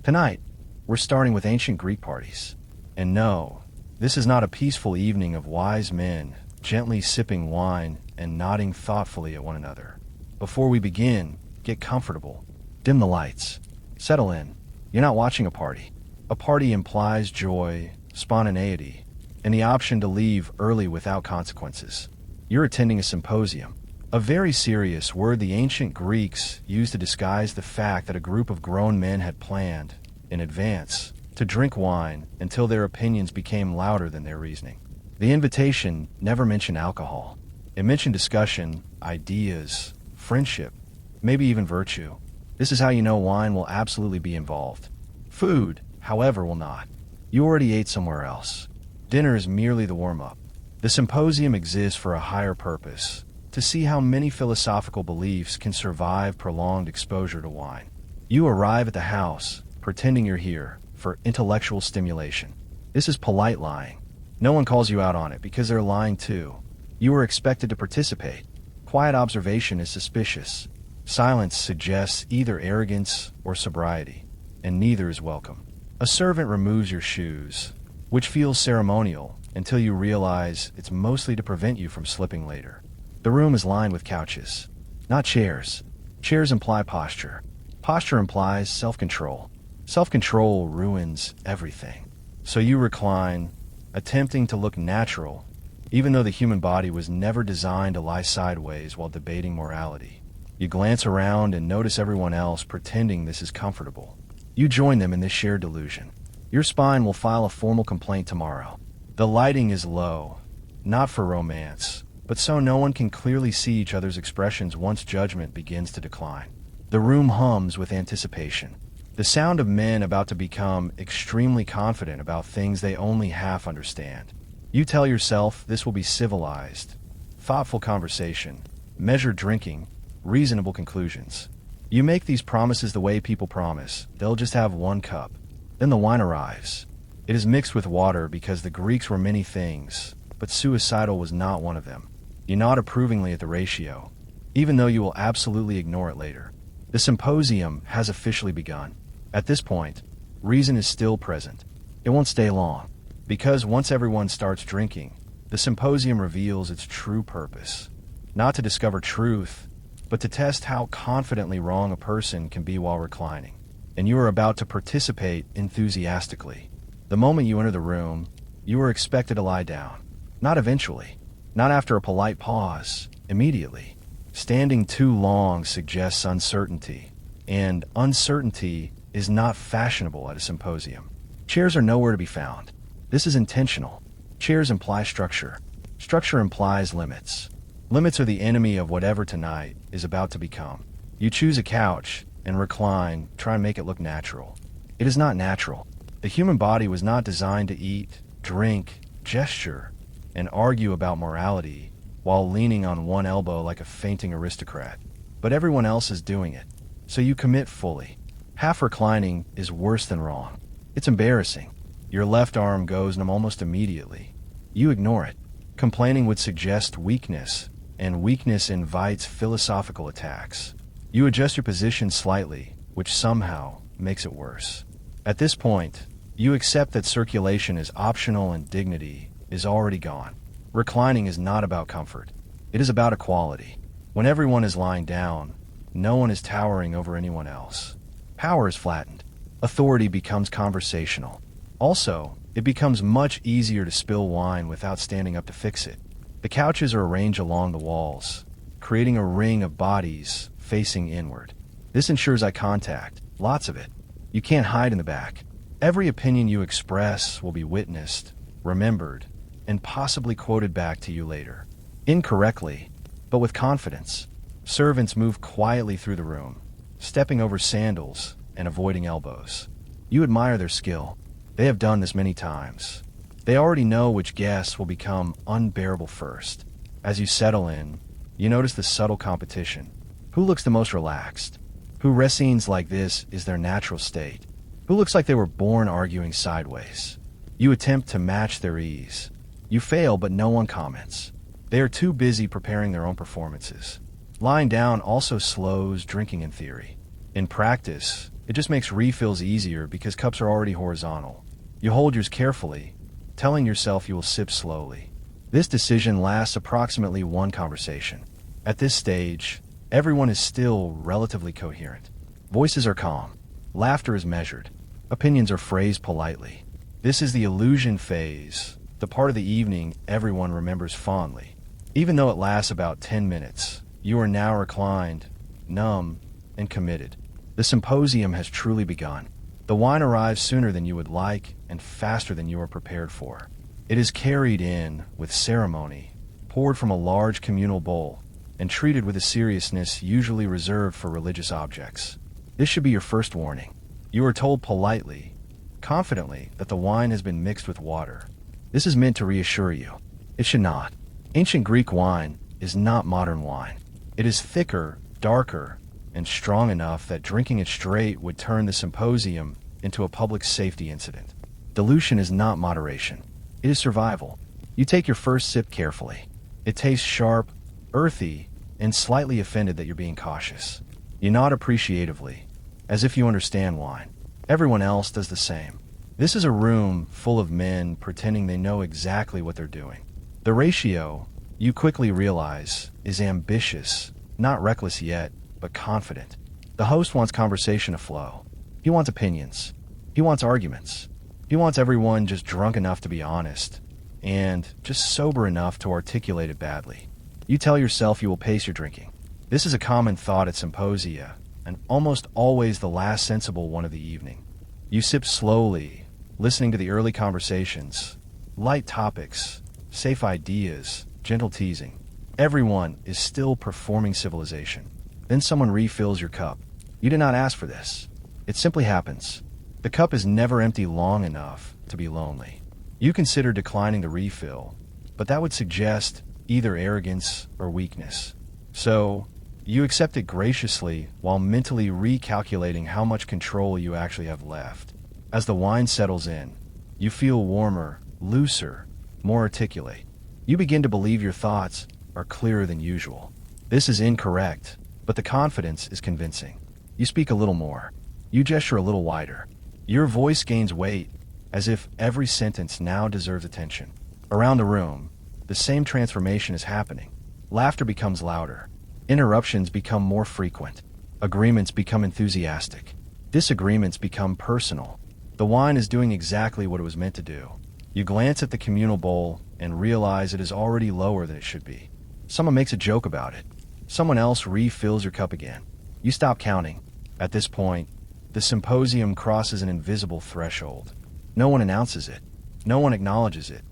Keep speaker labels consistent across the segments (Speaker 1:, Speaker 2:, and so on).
Speaker 1: Tonight, we're starting with ancient Greek parties. And no, this is not a peaceful evening of wise men gently sipping wine and nodding thoughtfully at one another. Before we begin, get comfortable. Dim the lights. Settle in. You're not watching a party. A party implies joy, spontaneity, and the option to leave early without consequences. You're attending a symposium, a very serious word the ancient Greeks used to disguise the fact that a group of grown men had planned, in advance, to drink wine until their opinions became louder than their reasoning. The invitation never mentioned alcohol. It mentioned discussion, ideas, friendship, maybe even virtue. This is how you know wine will absolutely be involved. Food, however, will not. You already ate somewhere else. Dinner is merely the warm-up. The symposium exists for a higher purpose, to see how many philosophical beliefs can survive prolonged exposure to wine. You arrive at the house, pretending you're here, for intellectual stimulation. This is polite lying. No one calls you out on it because they're lying too. You are expected to participate. Quiet observation is suspicious. Silence suggests either arrogance or sobriety, and neither is welcome. A servant removes your shoes, which feels ceremonial until you realize it's mostly to prevent you from slipping later. The room is lined with couches, not chairs. Chairs imply posture. Posture implies self-control. Self-control ruins everything. So you recline, attempting to look natural, even though the human body was never designed to lie sideways while debating morality. You glance around and notice everyone else pretending this is comfortable. You join them in this shared delusion. Your spine will file a formal complaint tomorrow. The lighting is low, not for romance, but so no one can clearly see each other's expressions once judgment begins to decline. The room hums with anticipation. The sound of men about to become extremely confident about things they only half understand. You tell yourself this will be civilized, thoughtful conversation, measured drinking, reasonable conclusions. You make these promises the way people promise. They'll just have one cup. Then the wine arrives. It is mixed with water because the Greeks were many things, but suicidal was not one of them. You nod approvingly at the ratio, even though you will absolutely ignore it later. The symposium has officially begun. At this point, reason is still present. It won't stay long, because once everyone starts drinking, the symposium reveals its true purpose. Not to discover truth, but to test how confidently wrong a person can be while reclining. And you are about to participate enthusiastically. The moment you enter the room, you are expected to lie down. Not eventually. Not after a polite pause. Immediately. Standing too long suggests uncertainty. And uncertainty is not fashionable at a symposium. Chairs are nowhere to be found. This is intentional. Chairs imply structure. Structure implies limits. Limits are the enemy of whatever tonight is about to become. You choose a couch and recline, try and make it look natural. It is not natural. The human body was not designed to eat, drink, gesture, and argue about morality while leaning on one elbow like a fainting aristocrat. But everyone else is doing it, so you commit fully. Half reclining is worse than wrong. It's embarrassing. Your left arm goes numb almost immediately. You ignore it. Complaining would suggest weakness, and weakness invites philosophical attacks. You adjust your position slightly, which somehow makes it worse. At this point, you accept that circulation is optional and dignity is already gone. Reclining is not about comfort. It is about equality. When everyone is lying down, no one is towering over anyone else. Power is flattened. Authority becomes conversational. Also, it becomes much easier to spill wine without standing up to fix it. The couches are arranged along the walls, creating a ring of bodies facing inward. This ensures eye contact, lots of it. You can't hide in the back. Every opinion you express will be witnessed, remembered, and possibly quoted back to you later. Incorrectly, but with confidence. Servants move quietly through the room, stepping over sandals and avoiding elbows. You admire their skill. They have done this many times. They already know which guests will become unbearable first. As you settle in, you notice the subtle competition. Who looks the most relaxed? Who rescines like this is their natural state? Who looks like they were born arguing sideways? You attempt to match their ease. You fail, but no one comments. They are too busy preparing their own performances. Lying down also slows drinking in theory. In practice, It just makes refills easier because cups are already horizontal. You hold yours carefully, telling yourself you will sip slowly. This decision lasts approximately one conversation. At this stage, everyone is still relatively coherent. Voices are calm. Laughter is measured. Opinions are phrased politely. This is the illusion phase, the part of the evening everyone remembers fondly. Even though it lasts about 10 minutes, you are now reclined, numb, and committed. The symposium has truly begun. The wine arrives sooner than you would like and faster than you are prepared for. It is carried in with ceremony, poured from a large communal bowl, and treated with a seriousness usually reserved for religious objects. This should be your first warning. You are told politely, confidently, that the wine has been mixed with water. This is meant to reassure you. It should not. Ancient Greek wine is not modern wine. It is thicker, darker, and strong enough that drinking it straight would turn the symposium into a public safety incident. Dilution is not moderation. It is survival. You take your first sip carefully. It tastes sharp, earthy, and slightly offended that you're being cautious. You nod appreciatively, as if you understand wine. Everyone else does the same. This is a room full of men pretending they know exactly what they're doing. The ratio, you quickly realize, is ambitious, not reckless yet, but confident. The host wants conversation to flow. He wants opinions. He wants arguments. He wants everyone just drunk enough to be honest, and just sober enough to articulate it badly. You tell yourself you will pace your drinking. This is a common thought at symposia, and almost always the last sensible one of the evening. You sip slowly, listening to the early conversations, light topics, safe ideas, gentle teasing. Everyone is still performing civilization. Then someone refills your cup. You did not ask for this. It simply happens. The cup is never empty long enough to be lonely. You consider declining the refill, but that would suggest either arrogance or weakness. So, you accept it graciously while mentally recalculating how much control you actually have left. As the wine settles in, you feel warmer, looser, more articulate. You begin to believe your thoughts are clearer than usual. This is incorrect, but the confidence is convincing. You speak a little more. You gesture a little wider. Your voice gains weight, as if every sentence now deserves attention. Around the room, the same transformation is happening. Laughter becomes louder. Interruptions become more frequent. Agreements become enthusiastic. Disagreements become personal. The wine is doing exactly what it was meant to do. You glance at the communal bowl and realize it is already lower than it should be. Someone makes a joke about it. Someone else refills your cup again. You stop counting. At this point, the symposium crosses an invisible threshold. No one announces it. No one acknowledges it.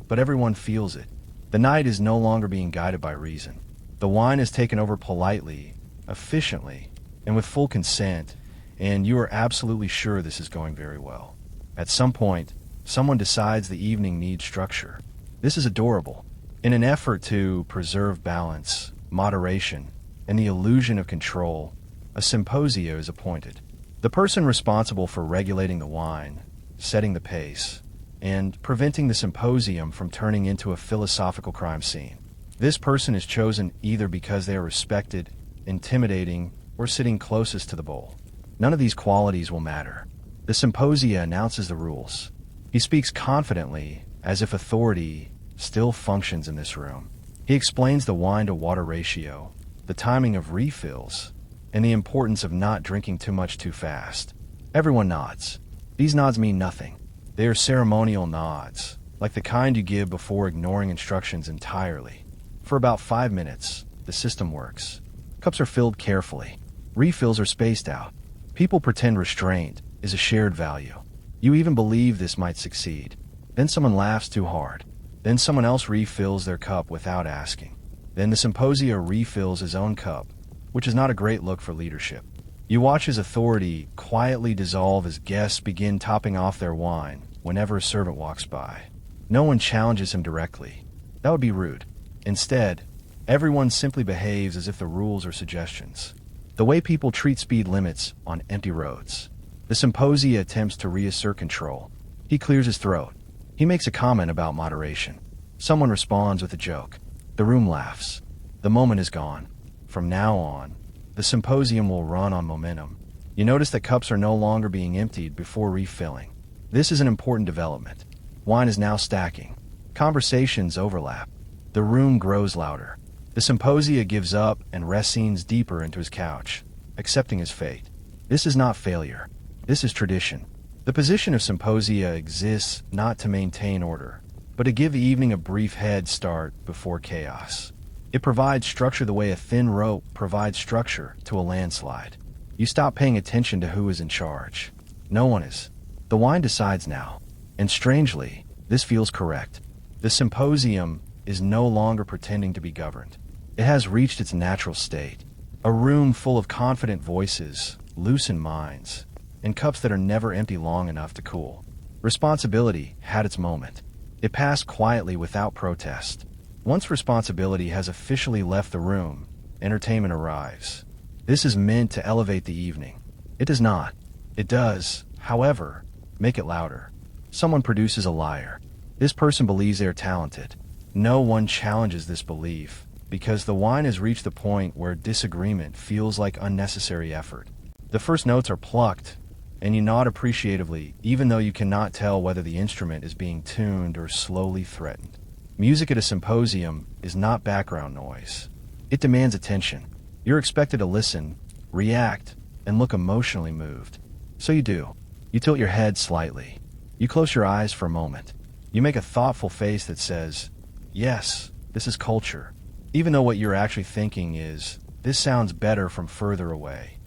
Speaker 1: But everyone feels it. The night is no longer being guided by reason. The wine is taken over politely, efficiently, and with full consent, and you are absolutely sure this is going very well. At some point, someone decides the evening needs structure. This is adorable. In an effort to preserve balance, moderation, and the illusion of control, a symposia is appointed. The person responsible for regulating the wine, setting the pace, and preventing the symposium from turning into a philosophical crime scene. This person is chosen either because they are respected, intimidating, or sitting closest to the bowl. None of these qualities will matter. The symposia announces the rules. He speaks confidently, as if authority still functions in this room. He explains the wine-to-water ratio, the timing of refills, and the importance of not drinking too much too fast. Everyone nods. These nods mean nothing. They are ceremonial nods, like the kind you give before ignoring instructions entirely. For about 5 minutes, the system works. Cups are filled carefully. Refills are spaced out. People pretend restraint is a shared value. You even believe this might succeed. Then someone laughs too hard. Then someone else refills their cup without asking. Then the symposia refills his own cup, which is not a great look for leadership. You watch his authority quietly dissolve as guests begin topping off their wine whenever a servant walks by. No one challenges him directly. That would be rude. Instead, everyone simply behaves as if the rules are suggestions. The way people treat speed limits on empty roads. The symposia attempts to reassert control. He clears his throat. He makes a comment about moderation. Someone responds with a joke. The room laughs. The moment is gone. From now on, the symposium will run on momentum. You notice that cups are no longer being emptied before refilling. This is an important development. Wine is now stacking. Conversations overlap. The room grows louder. The symposia gives up and reclines deeper into his couch, accepting his fate. This is not failure. This is tradition. The position of symposia exists not to maintain order, but to give the evening a brief head start before chaos. It provides structure the way a thin rope provides structure to a landslide. You stop paying attention to who is in charge. No one is. The wine decides now. And strangely, this feels correct. The symposium is no longer pretending to be governed. It has reached its natural state. A room full of confident voices, loosened minds, and cups that are never empty long enough to cool. Responsibility had its moment. It passed quietly without protest. Once responsibility has officially left the room, entertainment arrives. This is meant to elevate the evening. It does not. It does, however, make it louder. Someone produces a liar. This person believes they are talented. No one challenges this belief, because the wine has reached the point where disagreement feels like unnecessary effort. The first notes are plucked, and you nod appreciatively, even though you cannot tell whether the instrument is being tuned or slowly threatened. Music at a symposium is not background noise. It demands attention. You're expected to listen, react, and look emotionally moved. So you do. You tilt your head slightly. You close your eyes for a moment. You make a thoughtful face that says, yes, this is culture. Even though what you're actually thinking is, this sounds better from further away.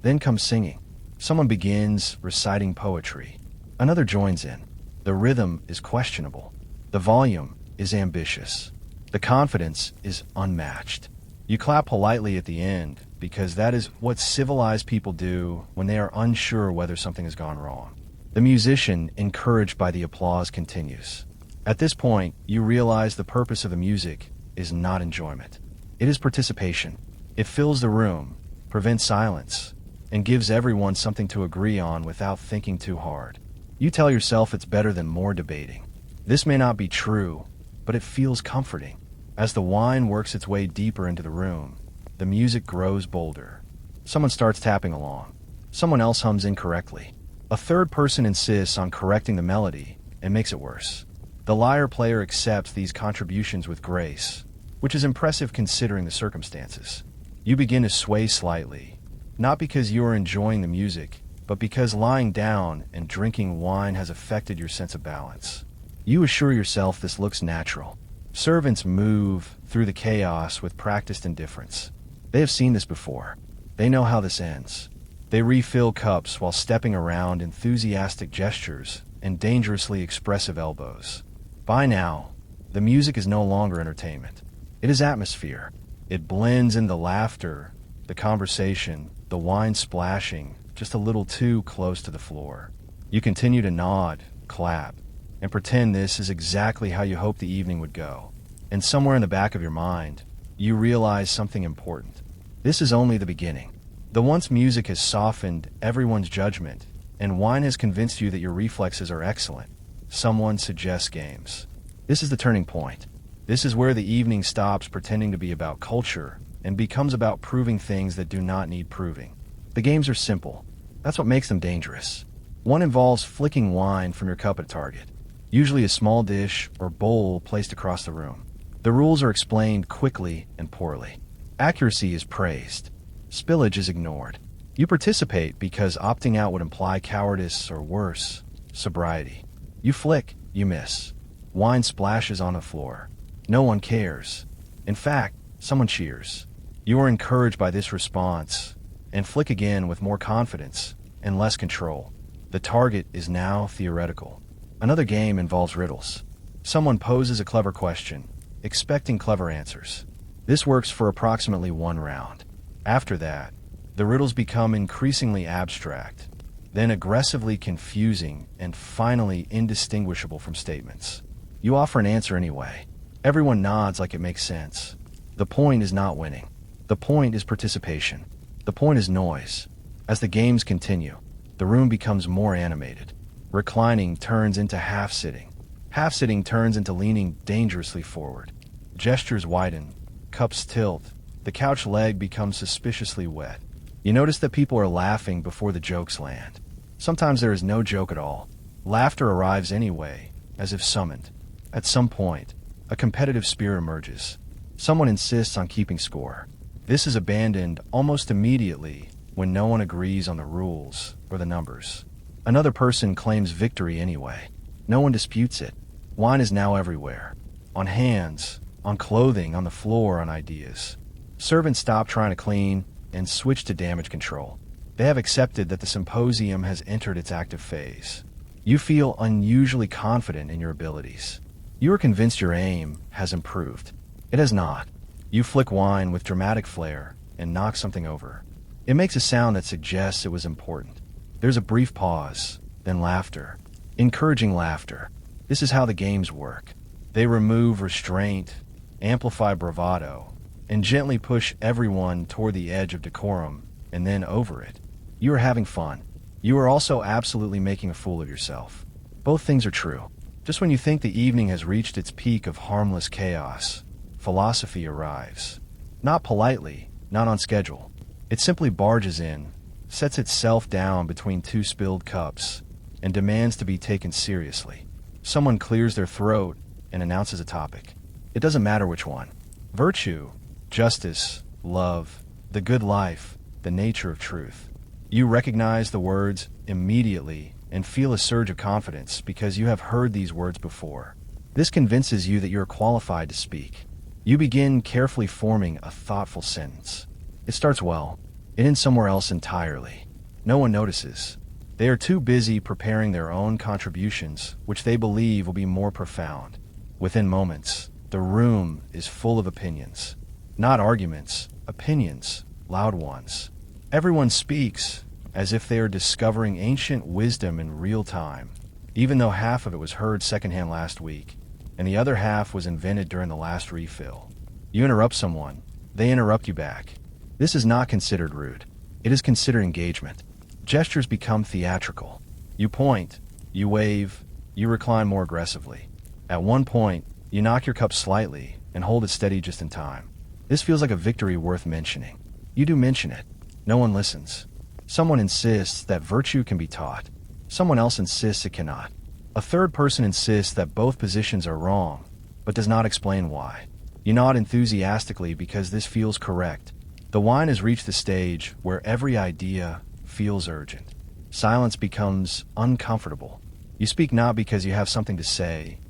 Speaker 1: Then comes singing. Someone begins reciting poetry. Another joins in. The rhythm is questionable. The volume is ambitious. The confidence is unmatched. You clap politely at the end, because that is what civilized people do when they are unsure whether something has gone wrong. The musician, encouraged by the applause, continues. At this point, you realize the purpose of the music is not enjoyment. It is participation. It fills the room, prevents silence, and gives everyone something to agree on without thinking too hard. You tell yourself it's better than more debating. This may not be true, but it feels comforting. As the wine works its way deeper into the room, the music grows bolder. Someone starts tapping along. Someone else hums incorrectly. A third person insists on correcting the melody and makes it worse. The lyre player accepts these contributions with grace, which is impressive considering the circumstances. You begin to sway slightly, not because you are enjoying the music, but because lying down and drinking wine has affected your sense of balance. You assure yourself this looks natural. Servants move through the chaos with practiced indifference. They have seen this before. They know how this ends. They refill cups while stepping around enthusiastic gestures and dangerously expressive elbows. By now, the music is no longer entertainment. It is atmosphere. It blends in the laughter, the conversation, the wine splashing just a little too close to the floor. You continue to nod, clap, and pretend this is exactly how you hope the evening would go. And somewhere in the back of your mind, you realize something important. This is only the beginning. The once music has softened everyone's judgment, and wine has convinced you that your reflexes are excellent. Someone suggests games. This is the turning point. This is where the evening stops pretending to be about culture and becomes about proving things that do not need proving. The games are simple. That's what makes them dangerous. One involves flicking wine from your cup at a target, usually a small dish or bowl placed across the room. The rules are explained quickly and poorly. Accuracy is praised. Spillage is ignored. You participate because opting out would imply cowardice or worse, sobriety. You flick, you miss. Wine splashes on the floor. No one cares. In fact, someone cheers. You are encouraged by this response and flick again with more confidence and less control. The target is now theoretical. Another game involves riddles. Someone poses a clever question, expecting clever answers. This works for approximately one round. After that, the riddles become increasingly abstract, then aggressively confusing, and finally indistinguishable from statements. You offer an answer anyway. Everyone nods like it makes sense. The point is not winning. The point is participation. The point is noise. As the games continue, the room becomes more animated. Reclining turns into half-sitting. Half-sitting turns into leaning dangerously forward. Gestures widen. Cups tilt. The couch leg becomes suspiciously wet. You notice that people are laughing before the jokes land. Sometimes there is no joke at all. Laughter arrives anyway, as if summoned. At some point, a competitive spirit emerges. Someone insists on keeping score. This is abandoned almost immediately when no one agrees on the rules or the numbers. Another person claims victory anyway. No one disputes it. Wine is now everywhere. On hands, on clothing, on the floor, on ideas. Servants stop trying to clean and switch to damage control. They have accepted that the symposium has entered its active phase. You feel unusually confident in your abilities. You are convinced your aim has improved. It has not. You flick wine with dramatic flair and knock something over. It makes a sound that suggests it was important. There's a brief pause, then laughter. Encouraging laughter. This is how the games work. They remove restraint, amplify bravado, and gently push everyone toward the edge of decorum and then over it. You are having fun. You are also absolutely making a fool of yourself. Both things are true. Just when you think the evening has reached its peak of harmless chaos, philosophy arrives. Not politely, not on schedule. It simply barges in, sets itself down between two spilled cups, and demands to be taken seriously. Someone clears their throat and announces a topic. It doesn't matter which one. Virtue, justice, love, the good life, the nature of truth. You recognize the words immediately and feel a surge of confidence because you have heard these words before. This convinces you that you are qualified to speak. You begin carefully forming a thoughtful sentence. It starts well. It ends somewhere else entirely. No one notices. They are too busy preparing their own contributions, which they believe will be more profound. Within moments, the room is full of opinions. Not arguments, opinions, loud ones. Everyone speaks as if they are discovering ancient wisdom in real time, even though half of it was heard secondhand last week, and the other half was invented during the last refill. You interrupt someone, they interrupt you back. This is not considered rude. It is considered engagement. Gestures become theatrical. You point, you wave, you recline more aggressively. At one point, you knock your cup slightly and hold it steady just in time. This feels like a victory worth mentioning. You do mention it. No one listens. Someone insists that virtue can be taught. Someone else insists it cannot. A third person insists that both positions are wrong, but does not explain why. You nod enthusiastically because this feels correct. The wine has reached the stage where every idea feels urgent. Silence becomes uncomfortable. You speak not because you have something to say,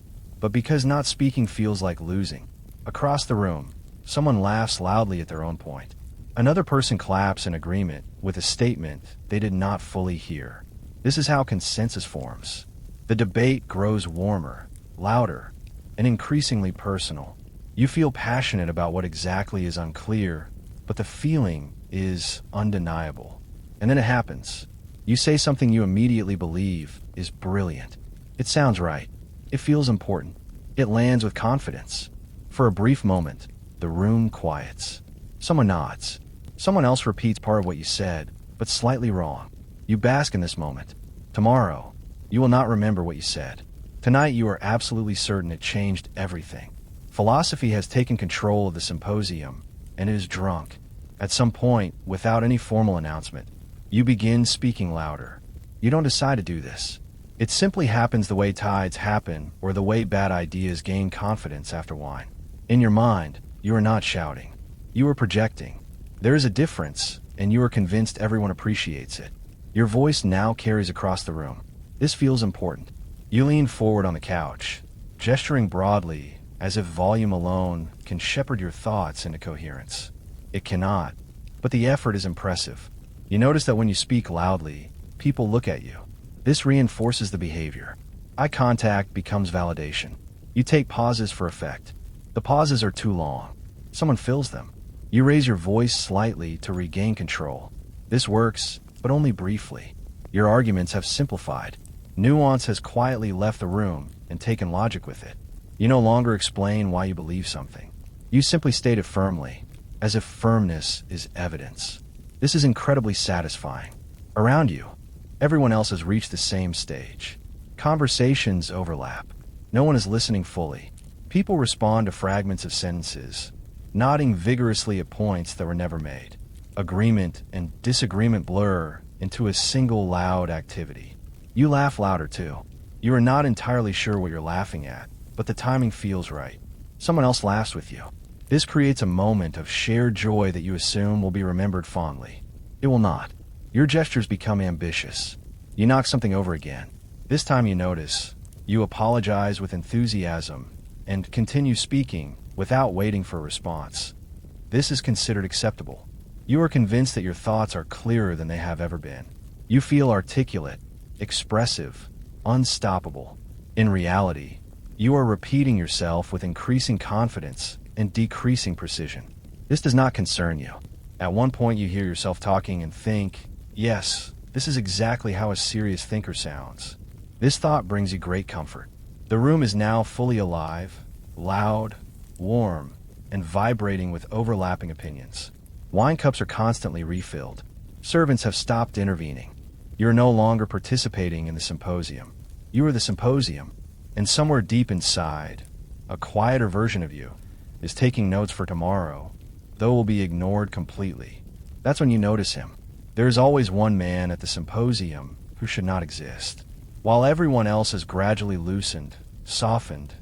Speaker 1: but because not speaking feels like losing. Across the room, someone laughs loudly at their own point. Another person claps in agreement with a statement they did not fully hear. This is how consensus forms. The debate grows warmer, louder, and increasingly personal. You feel passionate about what exactly is unclear, but the feeling is undeniable. And then it happens. You say something you immediately believe is brilliant. It sounds right. It feels important. It lands with confidence. For a brief moment, the room quiets. Someone nods. Someone else repeats part of what you said, but slightly wrong. You bask in this moment. Tomorrow, you will not remember what you said. Tonight, you are absolutely certain it changed everything. Philosophy has taken control of the symposium, and it is drunk. At some point, without any formal announcement, you begin speaking louder. You don't decide to do this. It simply happens the way tides happen or the way bad ideas gain confidence after wine. In your mind, you are not shouting. You are projecting. There is a difference, and you are convinced everyone appreciates it. Your voice now carries across the room. This feels important. You lean forward on the couch, gesturing broadly as if volume alone can shepherd your thoughts into coherence. It cannot, but the effort is impressive. You notice that when you speak loudly, people look at you. This reinforces the behavior. Eye contact becomes validation. You take pauses for effect. The pauses are too long. Someone fills them. You raise your voice slightly to regain control. This works, but only briefly. Your arguments have simplified. Nuance has quietly left the room and taken logic with it. You no longer explain why you believe something. You simply state it firmly, as if firmness is evidence. This is incredibly satisfying. Around you, everyone else has reached the same stage. Conversations overlap. No one is listening fully. People respond to fragments of sentences, nodding vigorously at points that were never made. agreement, and disagreement blur into a single loud activity. You laugh louder too. You are not entirely sure what you're laughing at, but the timing feels right. Someone else laughs with you. This creates a moment of shared joy that you assume will be remembered fondly. It will not. Your gestures become ambitious. You knock something over again. This time you notice. You apologize with enthusiasm and continue speaking without waiting for a response. This is considered acceptable. You are convinced that your thoughts are clearer than they have ever been. You feel articulate, expressive, unstoppable. In reality, you are repeating yourself with increasing confidence and decreasing precision. This does not concern you. At one point you hear yourself talking and think, yes, this is exactly how a serious thinker sounds. This thought brings you great comfort. The room is now fully alive, loud, warm, and vibrating with overlapping opinions. Wine cups are constantly refilled. Servants have stopped intervening. You are no longer participating in the symposium. You are the symposium, and somewhere deep inside, a quieter version of you is taking notes for tomorrow, though will be ignored completely. That's when you notice him. There is always one man at the symposium who should not exist. While everyone else has gradually loosened, softened,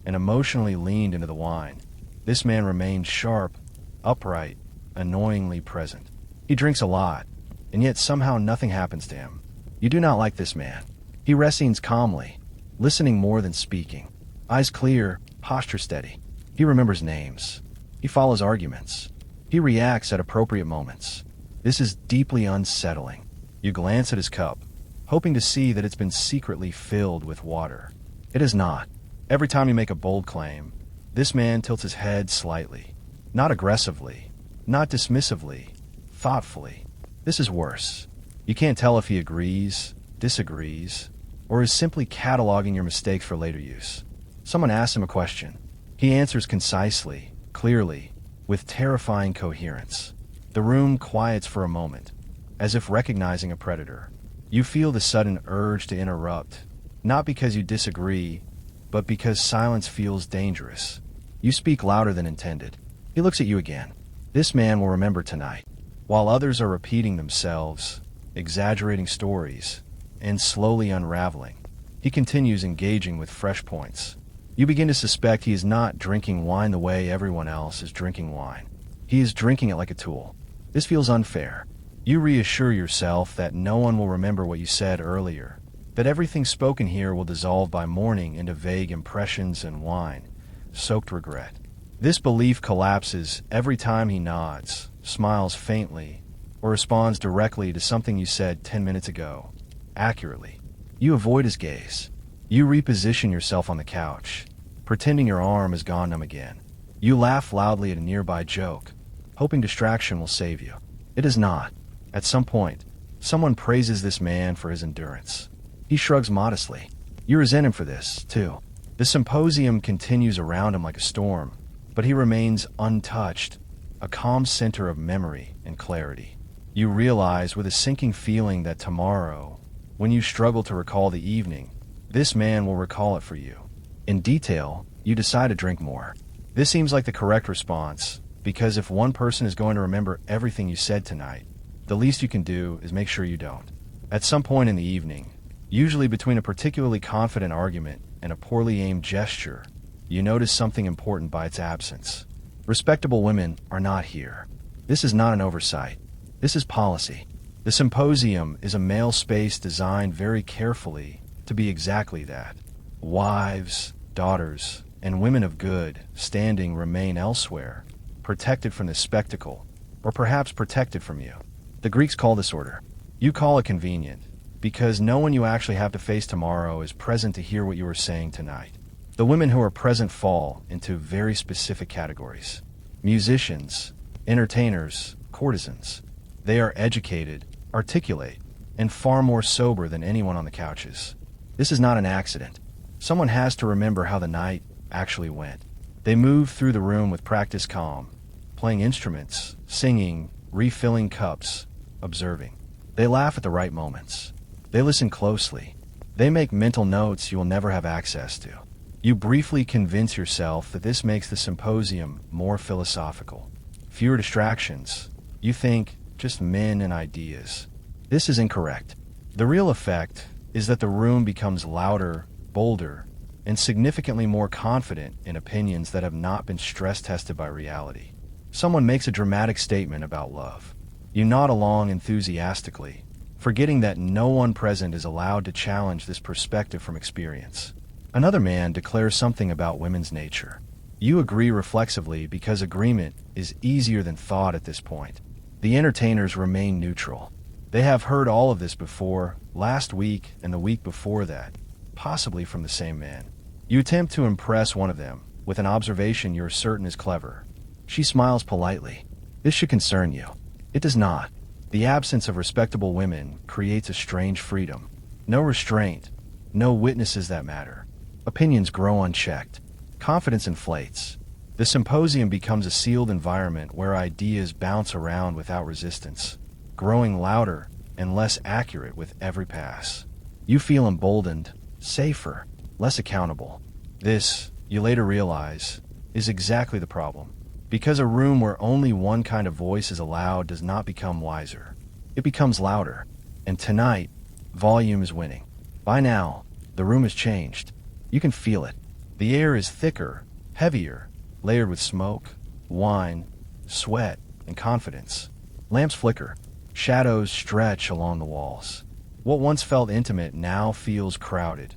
Speaker 1: and emotionally leaned into the wine, this man remains sharp, upright, annoyingly present. He drinks a lot, and yet somehow nothing happens to him. You do not like this man. He rests calmly, listening more than speaking. Eyes clear, posture steady. He remembers names. He follows arguments. He reacts at appropriate moments. This is deeply unsettling. You glance at his cup, hoping to see that it's been secretly filled with water. It is not. Every time you make a bold claim, this man tilts his head slightly. Not aggressively, not dismissively, thoughtfully. This is worse. You can't tell if he agrees, disagrees, or is simply cataloging your mistakes for later use. Someone asks him a question. He answers concisely, clearly, with terrifying coherence. The room quiets for a moment, as if recognizing a predator. You feel the sudden urge to interrupt, not because you disagree, but because silence feels dangerous. You speak louder than intended. He looks at you again. This man will remember tonight. While others are repeating themselves, exaggerating stories, and slowly unraveling, he continues engaging with fresh points. You begin to suspect he is not drinking wine the way everyone else is drinking wine. He is drinking it like a tool. This feels unfair. You reassure yourself that no one will remember what you said earlier, that everything spoken here will dissolve by morning into vague impressions and wine-soaked regret. This belief collapses every time he nods, smiles faintly, or responds directly to something you said 10 minutes ago. Accurately. You avoid his gaze. You reposition yourself on the couch, pretending your arm has gone numb again. You laugh loudly at a nearby joke, hoping distraction will save you. It is not. At some point, someone praises this man for his endurance. He shrugs modestly. You resent him for this, too. The symposium continues around him like a storm, but he remains untouched, a calm center of memory and clarity. You realize with a sinking feeling that tomorrow, when you struggle to recall the evening, this man will recall it for you. In detail, you decide to drink more. This seems like the correct response, because if one person is going to remember everything you said tonight, the least you can do is make sure you don't. At some point in the evening, usually between a particularly confident argument and a poorly aimed gesture, you notice something important by its absence. Respectable women are not here. This is not an oversight. This is policy. The symposium is a male space designed very carefully to be exactly that. Wives, daughters, and women of good standing remain elsewhere, protected from this spectacle, or perhaps protected from you. The Greeks call this order. You call it convenient, because no one you actually have to face tomorrow is present to hear what you are saying tonight. The women who are present fall into very specific categories. Musicians, entertainers, courtesans. They are educated, articulate, and far more sober than anyone on the couches. This is not an accident. Someone has to remember how the night actually went. They move through the room with practiced calm, playing instruments, singing, refilling cups, observing. They laugh at the right moments. They listen closely. They make mental notes you will never have access to. You briefly convince yourself that this makes the symposium more philosophical. Fewer distractions. You think, just men and ideas. This is incorrect. The real effect is that the room becomes louder, bolder, and significantly more confident in opinions that have not been stress-tested by reality. Someone makes a dramatic statement about love. You nod along enthusiastically, forgetting that no one present is allowed to challenge this perspective from experience. Another man declares something about women's nature. You agree reflexively because agreement is easier than thought at this point. The entertainers remain neutral. They have heard all of this before, last week and the week before that, possibly from the same man. You attempt to impress one of them with an observation you're certain is clever. She smiles politely. This should concern you. It does not. The absence of respectable women creates a strange freedom. No restraint, no witnesses that matter. Opinions grow unchecked. Confidence inflates. The symposium becomes a sealed environment where ideas bounce around without resistance, growing louder and less accurate with every pass. You feel emboldened, safer, less accountable. This, you later realize, is exactly the problem. Because a room where only one kind of voice is allowed does not become wiser. It becomes louder. And tonight, volume is winning. By now, the room has changed. You can feel it. The air is thicker, heavier, layered with smoke, wine, sweat, and confidence. Lamps flicker. Shadows stretch along the walls. What once felt intimate now feels crowded,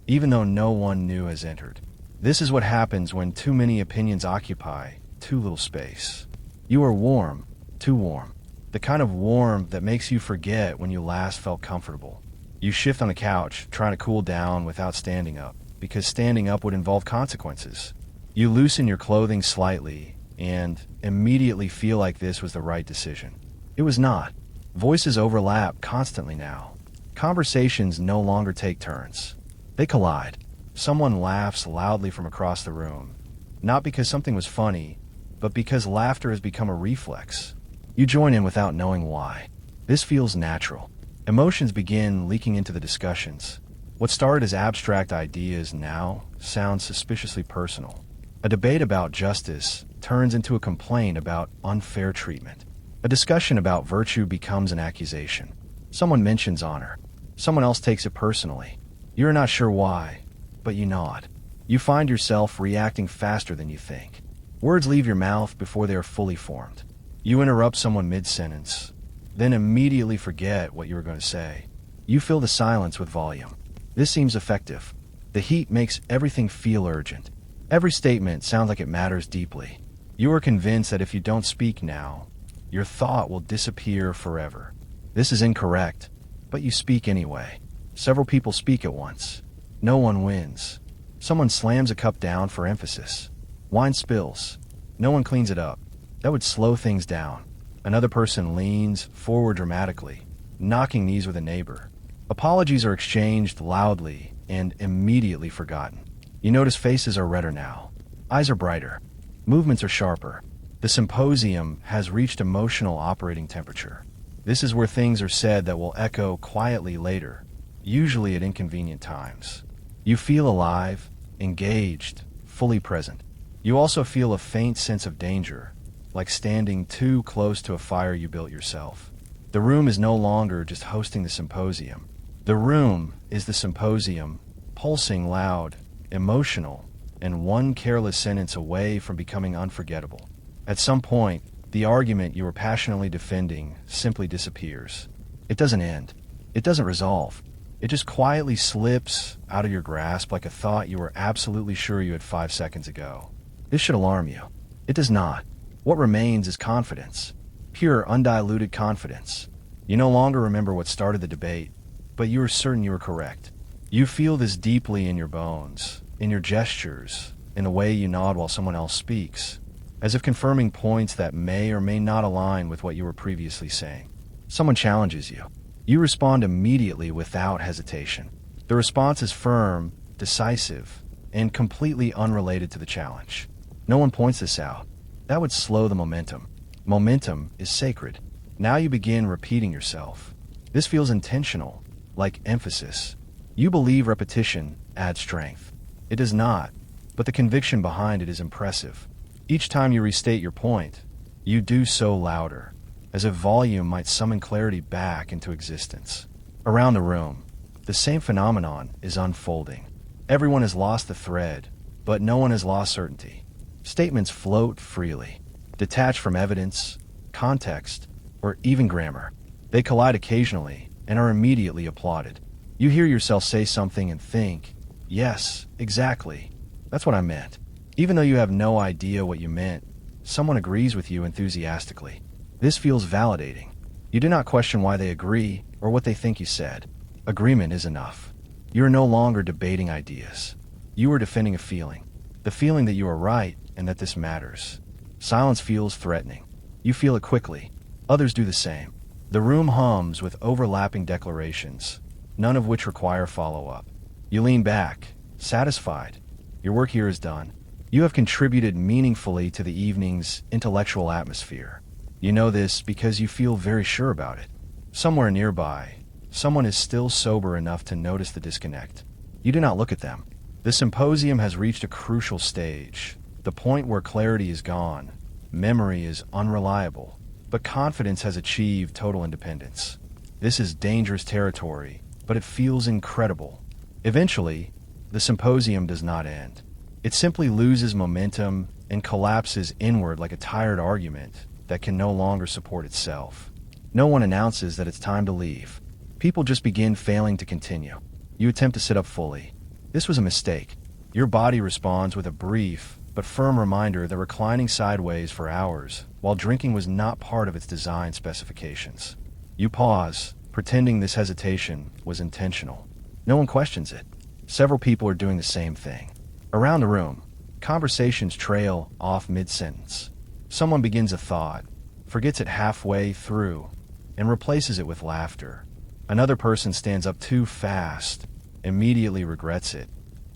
Speaker 1: even though no one new has entered. This is what happens when too many opinions occupy too little space. You are warm, too warm. The kind of warm that makes you forget when you last felt comfortable. You shift on the couch, trying to cool down without standing up, because standing up would involve consequences. You loosen your clothing slightly and immediately feel like this was the right decision. It was not. Voices overlap constantly now. Conversations no longer take turns. They collide. Someone laughs loudly from across the room, not because something was funny, but because laughter has become a reflex. You join in without knowing why. This feels natural. Emotions begin leaking into the discussions. What started as abstract ideas now sounds suspiciously personal. A debate about justice turns into a complaint about unfair treatment. A discussion about virtue becomes an accusation. Someone mentions honor. Someone else takes it personally. You're not sure why, but you nod. You find yourself reacting faster than you think. Words leave your mouth before they are fully formed. You interrupt someone mid-sentence, then immediately forget what you were going to say. You fill the silence with volume. This seems effective. The heat makes everything feel urgent. Every statement sounds like it matters deeply. You are convinced that if you don't speak now, your thought will disappear forever. This is incorrect, but you speak anyway. Several people speak at once. No one wins. Someone slams a cup down for emphasis. Wine spills. No one cleans it up. That would slow things down. Another person leans forward dramatically, knocking knees with a neighbor. Apologies are exchanged loudly and immediately forgotten. You notice faces are redder now. Eyes are brighter. Movements are sharper. The symposium has reached emotional operating temperature. This is where things are said that will echo quietly later, usually at inconvenient times. You feel alive, engaged, fully present. You also feel a faint sense of danger, like standing too close to a fire you built yourself. The room is no longer just hosting the symposium. The room is the symposium, pulsing loud, emotional, and one careless sentence away from becoming unforgettable. At some point, the argument you were passionately defending simply disappears. It doesn't end. It doesn't resolve. It just quietly slips out of your grasp like a thought you were absolutely sure you had 5 seconds ago. This should alarm you. It does not. What remains is confidence. Pure, undiluted confidence. You no longer remember what started the debate, but you are certain you are correct. You feel this deeply in your bones, in your gestures, in the way you nod while someone else speaks, as if confirming points that may or may not align with what you were previously saying. Someone challenges you. You respond immediately without hesitation. The response is firm, decisive, and completely unrelated to the challenge. No one points this out. That would slow the momentum. Momentum is sacred. Now you begin repeating yourself. This feels intentional, like emphasis. You believe repetition adds strength. It does not, but the conviction behind it is impressive. Each time you restate your point, you do so louder. as if volume might summon clarity back into existence. Around the room, the same phenomenon is unfolding. Everyone has lost the thread, but no one has lost certainty. Statements float freely, detached from evidence, context, or even grammar. They collide occasionally and are immediately applauded. You hear yourself say something and think, "Yes, exactly. That's what I meant." Even though you have no idea what you meant, someone agrees with you enthusiastically. This feels validating. You do not question why they agree or what they think you said. Agreement is enough. You are no longer debating ideas. You are defending a feeling. The feeling that you are right and that this matters. Silence feels threatening. You feel it quickly. Others do the same. The room hums with overlapping declarations, none of which require follow-up. You lean back, satisfied. Your work here is done. You have contributed meaningfully to the evening's intellectual atmosphere. You know this because you feel very sure about it. Somewhere nearby, someone is still sober enough to notice the disconnect. You do not look at them. The symposium has reached a crucial stage, the point where clarity is gone, memory is unreliable, but confidence has achieved total independence. This is dangerous territory, but it feels incredible. Eventually, the symposium does not end. It simply loses momentum and collapses inward like a tired argument that can no longer support itself. No one announces that it's time to leave. People just begin failing to continue. You attempt to sit up fully. This was a mistake. Your body responds with a brief but firm reminder that reclining sideways for hours while drinking was not part of its design specifications. You pause, pretending this hesitation was intentional. No one questions it. Several people are doing the same thing. Around the room, conversations trail off mid-sentence. Someone begins a thought, forgets it halfway through, and replaces it with laughter. Another person stands up too fast, immediately regrets it,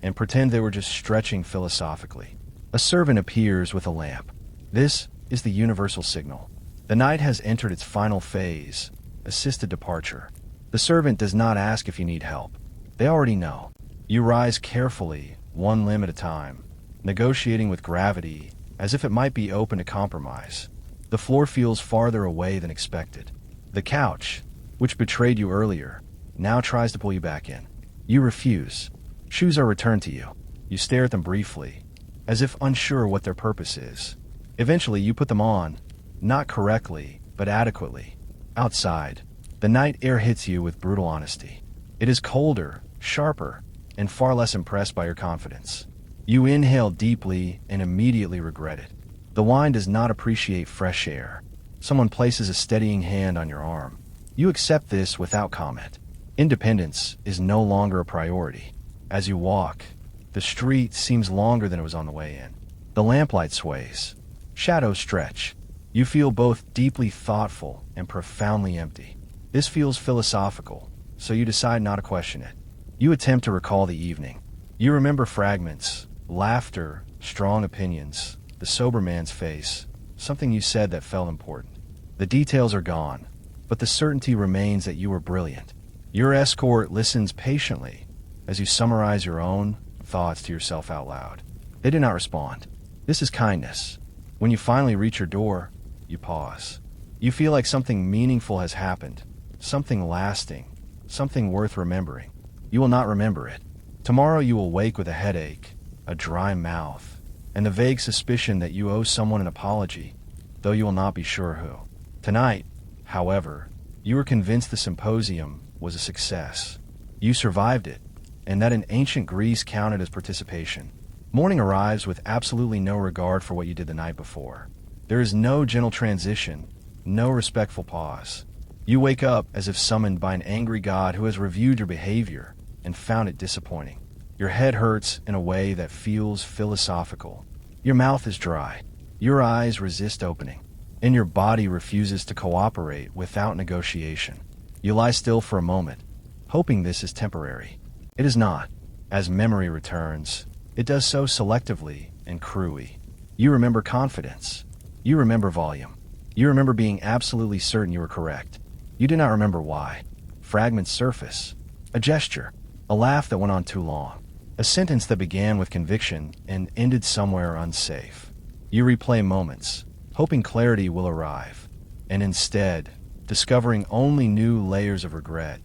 Speaker 1: and pretends they were just stretching philosophically. A servant appears with a lamp. This is the universal signal. The night has entered its final phase, assisted departure. The servant does not ask if you need help. They already know. You rise carefully, one limb at a time, negotiating with gravity as if it might be open to compromise. The floor feels farther away than expected. The couch, which betrayed you earlier, now tries to pull you back in. You refuse. Shoes are returned to you. You stare at them briefly, as if unsure what their purpose is. Eventually, you put them on, not correctly, but adequately. Outside, the night air hits you with brutal honesty. It is colder, sharper, and far less impressed by your confidence. You inhale deeply and immediately regret it. The wine does not appreciate fresh air. Someone places a steadying hand on your arm. You accept this without comment. Independence is no longer a priority. As you walk, the street seems longer than it was on the way in. The lamplight sways. Shadows stretch. You feel both deeply thoughtful and profoundly empty. This feels philosophical, so you decide not to question it. You attempt to recall the evening. You remember fragments, laughter, strong opinions, the sober man's face, something you said that felt important. The details are gone, but the certainty remains that you were brilliant. Your escort listens patiently as you summarize your own thoughts to yourself out loud. They do not respond. This is kindness. When you finally reach your door, you pause. You feel like something meaningful has happened, something lasting, something worth remembering. You will not remember it. Tomorrow you will wake with a headache, a dry mouth, and the vague suspicion that you owe someone an apology, though you will not be sure who. Tonight, however, you were convinced the symposium was a success. You survived it, and that in ancient Greece counted as participation. Morning arrives with absolutely no regard for what you did the night before. There is no gentle transition, no respectful pause. You wake up as if summoned by an angry god who has reviewed your behavior and found it disappointing. Your head hurts in a way that feels philosophical. Your mouth is dry. Your eyes resist opening, and your body refuses to cooperate without negotiation. You lie still for a moment, hoping this is temporary. It is not. As memory returns, it does so selectively and cruelly. You remember confidence. You remember volume. You remember being absolutely certain you were correct. You do not remember why. Fragments surface. A gesture. A laugh that went on too long. A sentence that began with conviction and ended somewhere unsafe. You replay moments, hoping clarity will arrive. And instead, discovering only new layers of regret,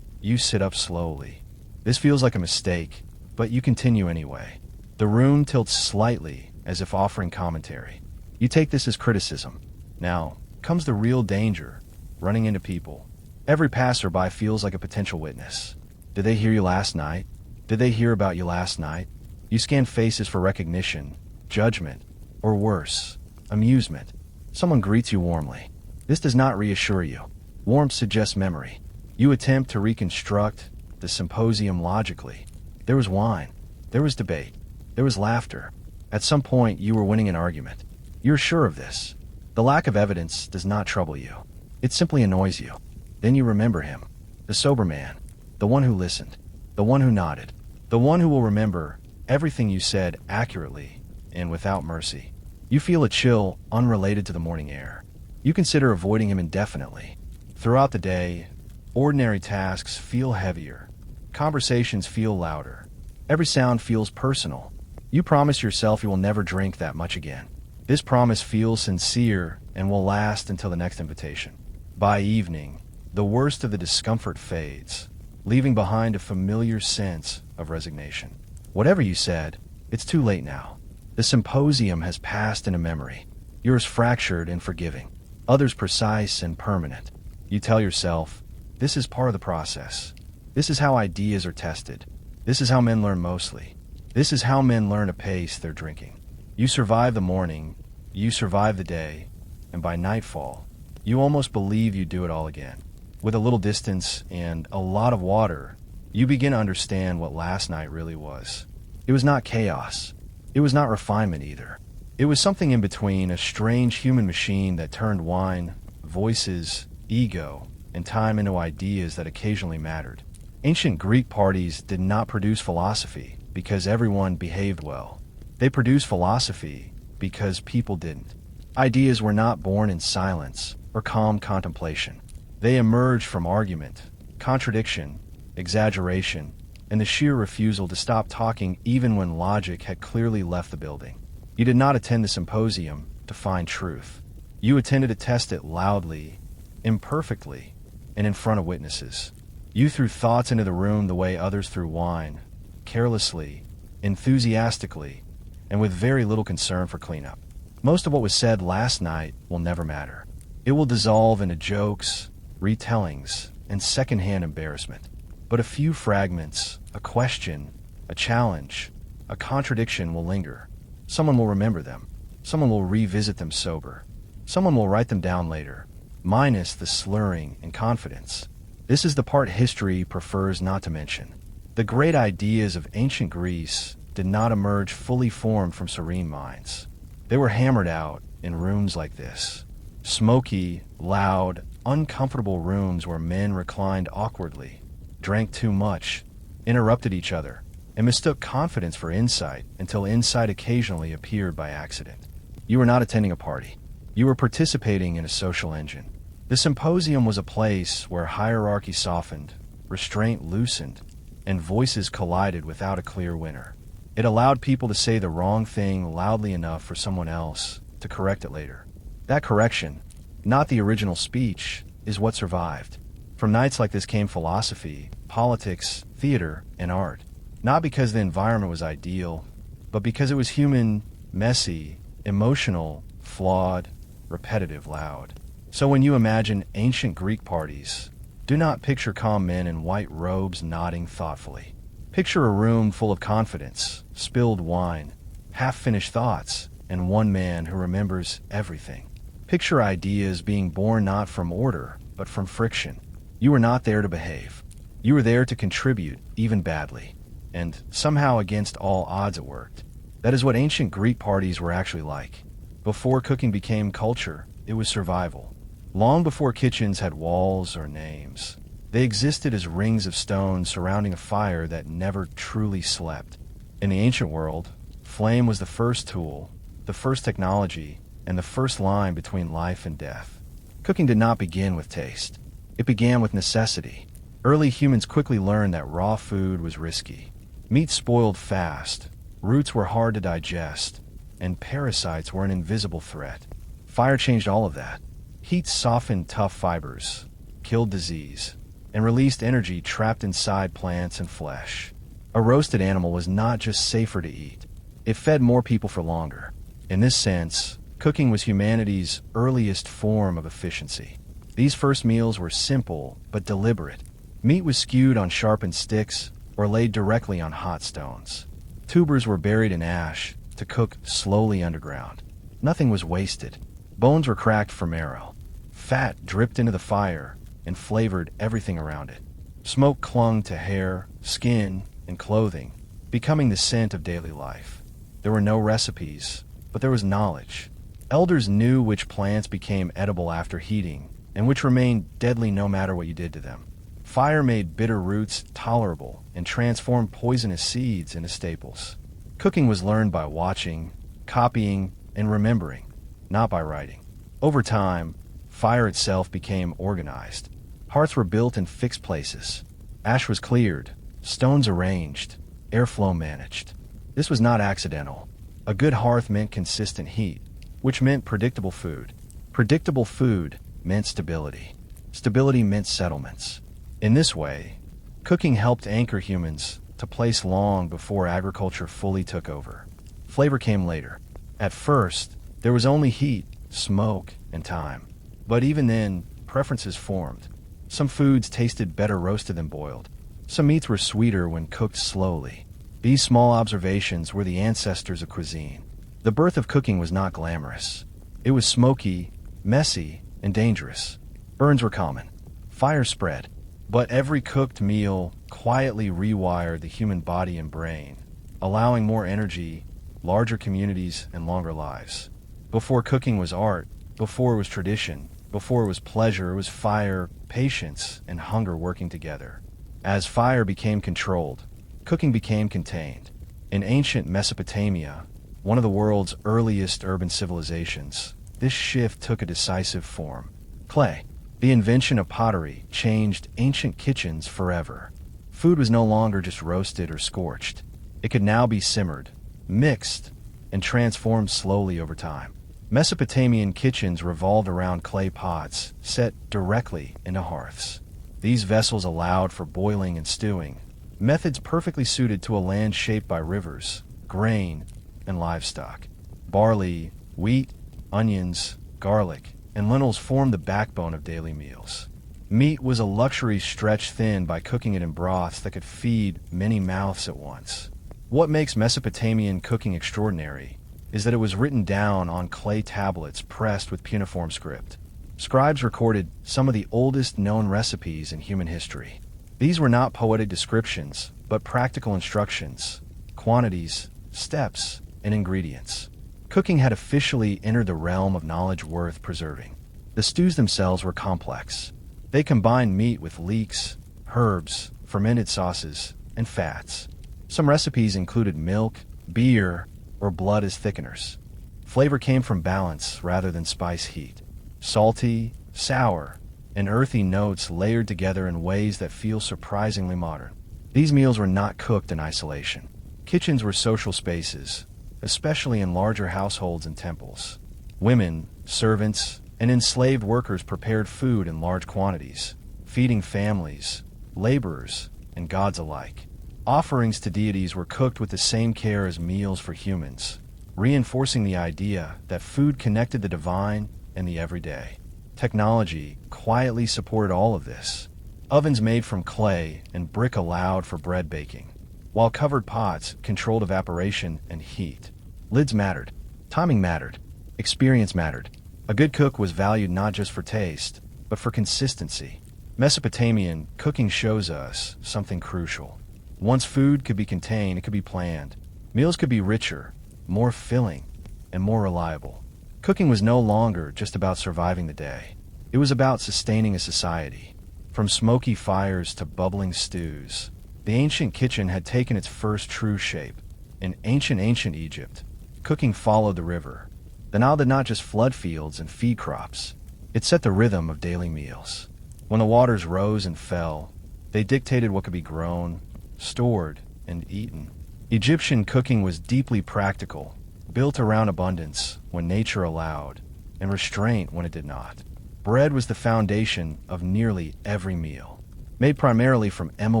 Speaker 1: you sit up slowly. This feels like a mistake, but you continue anyway. The room tilts slightly, as if offering commentary. You take this as criticism. Now comes the real danger, running into people. Every passerby feels like a potential witness. Did they hear you last night? Did they hear about you last night? You scan faces for recognition, judgment, or worse, amusement. Someone greets you warmly. This does not reassure you. Warmth suggests memory. You attempt to reconstruct the symposium logically. There was wine. There was debate. There was laughter. At some point, you were winning an argument. You're sure of this. The lack of evidence does not trouble you. It simply annoys you. Then you remember him. The sober man. The one who listened. The one who nodded. The one who will remember everything you said accurately and without mercy. You feel a chill unrelated to the morning air. You consider avoiding him indefinitely. Throughout the day, ordinary tasks feel heavier. Conversations feel louder. Every sound feels personal. You promise yourself you will never drink that much again. This promise feels sincere and will last until the next invitation. By evening, the worst of the discomfort fades, leaving behind a familiar sense of resignation. Whatever you said, it's too late now. The symposium has passed into memory. Yours fractured and forgiving. Others precise and permanent. You tell yourself, this is part of the process. This is how ideas are tested. This is how men learn mostly. This is how men learn to pace their drinking. You survive the morning, you survive the day, and by nightfall, you almost believe you do it all again. With a little distance and a lot of water, you begin to understand what last night really was. It was not chaos. It was not refinement either. It was something in between, a strange human machine that turned wine, voices, ego, and time into ideas that occasionally mattered. Ancient Greek parties did not produce philosophy because everyone behaved well. They produced philosophy because people didn't. Ideas were not born in silence or calm contemplation. They emerged from argument, contradiction, exaggeration, and the sheer refusal to stop talking even when logic had clearly left the building. You did not attend the symposium to find truth. You attended to test it loudly, imperfectly, and in front of witnesses. You threw thoughts into the room the way others threw wine, carelessly, enthusiastically, and with very little concern for cleanup. Most of what was said last night will never matter. It will dissolve into jokes, retellings, and secondhand embarrassment. But a few fragments, a question, a challenge, a contradiction will linger. Someone will remember them. Someone will revisit them sober. Someone will write them down later, minus the slurring and confidence. This is the part history prefers not to mention. The great ideas of ancient Greece did not emerge fully formed from serene minds. They were hammered out in rooms like this. Smoky, loud, uncomfortable rooms where men reclined awkwardly, drank too much, interrupted each other, and mistook confidence for insight until insight occasionally appeared by accident. You were not attending a party. You were participating in a social engine. The symposium was a place where hierarchy softened, restraint loosened, and voices collided without a clear winner. It allowed people to say the wrong thing loudly enough for someone else to correct it later. That correction, not the original speech, is what survived. From nights like this came philosophy, politics, theater, and art. Not because the environment was ideal, but because it was human, messy, emotional, flawed, repetitive, loud. So when you imagine ancient Greek parties, do not picture calm men in white robes nodding thoughtfully. Picture a room full of confidence, spilled wine, half-finished thoughts, and one man who remembers everything. Picture ideas being born not from order, but from friction. You were not there to behave. You were there to contribute, even badly. And somehow against all odds it worked. That is what ancient Greek parties were actually like. Before cooking became culture, it was survival. Long before kitchens had walls or names, they existed as rings of stone surrounding a fire that never truly slept. In the ancient world, flame was the first tool, the first technology, and the first line between life and death. Cooking did not begin with taste. It began with necessity. Early humans quickly learned that raw food was risky. Meat spoiled fast, roots were hard to digest, and parasites were an invisible threat. Fire changed all of that. Heat softened tough fibers, killed disease, and released energy trapped inside plants and flesh. A roasted animal was not just safer to eat, it fed more people for longer. In this sense, cooking was humanity's earliest form of efficiency. These first meals were simple but deliberate. Meat was skewed on sharpened sticks or laid directly on hot stones. Tubers were buried in ash to cook slowly underground. Nothing was wasted. Bones were cracked for marrow. Fat dripped into the fire and flavored everything around it. Smoke clung to hair, skin, and clothing, becoming the scent of daily life. There were no recipes, but there was knowledge. Elders knew which plants became edible after heating, and which remained deadly no matter what you did to them. Fire made bitter roots tolerable and transformed poisonous seeds into staples. Cooking was learned by watching, copying, and remembering, not by writing. Over time, fire itself became organized. Hearths were built in fixed places. Ash was cleared, stones arranged, airflow managed. This was not accidental. A good hearth meant consistent heat, which meant predictable food. Predictable food meant stability. Stability meant settlements. In this way, cooking helped anchor humans to place long before agriculture fully took over. Flavor came later. At first, there was only heat, smoke, and time. But even then, preferences formed. Some foods tasted better roasted than boiled. Some meats were sweeter when cooked slowly. These small observations were the ancestors of cuisine. The birth of cooking was not glamorous. It was smoky, messy, and dangerous. Burns were common. Fire spread. But every cooked meal quietly rewired the human body and brain, allowing more energy, larger communities, and longer lives. Before cooking was art, before it was tradition, before it was pleasure, it was fire, patience, and hunger working together. As fire became controlled, cooking became contained. In ancient Mesopotamia, one of the world's earliest urban civilizations, this shift took a decisive form. Clay. The invention of pottery changed ancient kitchens forever. Food was no longer just roasted or scorched. It could now be simmered, mixed, and transformed slowly over time. Mesopotamian kitchens revolved around clay pots set directly into hearths. These vessels allowed for boiling and stewing, methods perfectly suited to a land shaped by rivers, grain, and livestock. Barley, wheat, onions, garlic, and lentils formed the backbone of daily meals. Meat was a luxury stretched thin by cooking it in broths that could feed many mouths at once. What makes Mesopotamian cooking extraordinary is that it was written down on clay tablets pressed with cuneiform script. Scribes recorded some of the oldest known recipes in human history. These were not poetic descriptions, but practical instructions, quantities, steps, and ingredients. Cooking had officially entered the realm of knowledge worth preserving. The stews themselves were complex. They combined meat with leeks, herbs, fermented sauces, and fats. Some recipes included milk, beer, or blood as thickeners. Flavor came from balance rather than spice heat. Salty, sour, and earthy notes layered together in ways that feel surprisingly modern. These meals were not cooked in isolation. Kitchens were social spaces, especially in larger households and temples. Women, servants, and enslaved workers prepared food in large quantities, feeding families, laborers, and gods alike. Offerings to deities were cooked with the same care as meals for humans, reinforcing the idea that food connected the divine and the everyday. Technology quietly supported all of this. Ovens made from clay and brick allowed for bread baking, while covered pots controlled evaporation and heat. Lids mattered. Timing mattered. Experience mattered. A good cook was valued not just for taste, but for consistency. Mesopotamian cooking shows us something crucial. Once food could be contained, it could be planned. Meals could be richer, more filling, and more reliable. Cooking was no longer just about surviving the day. It was about sustaining a society. From smoky fires to bubbling stews, the ancient kitchen had taken its first true shape. In ancient Egypt, cooking followed the river. The Nile did not just flood fields and feed crops. It set the rhythm of daily meals. When the waters rose and fell, they dictated what could be grown, stored, and eaten. Egyptian cooking was deeply practical, built around abundance when nature allowed, and restraint when it did not. Bread was the foundation of nearly every meal, made primarily from emma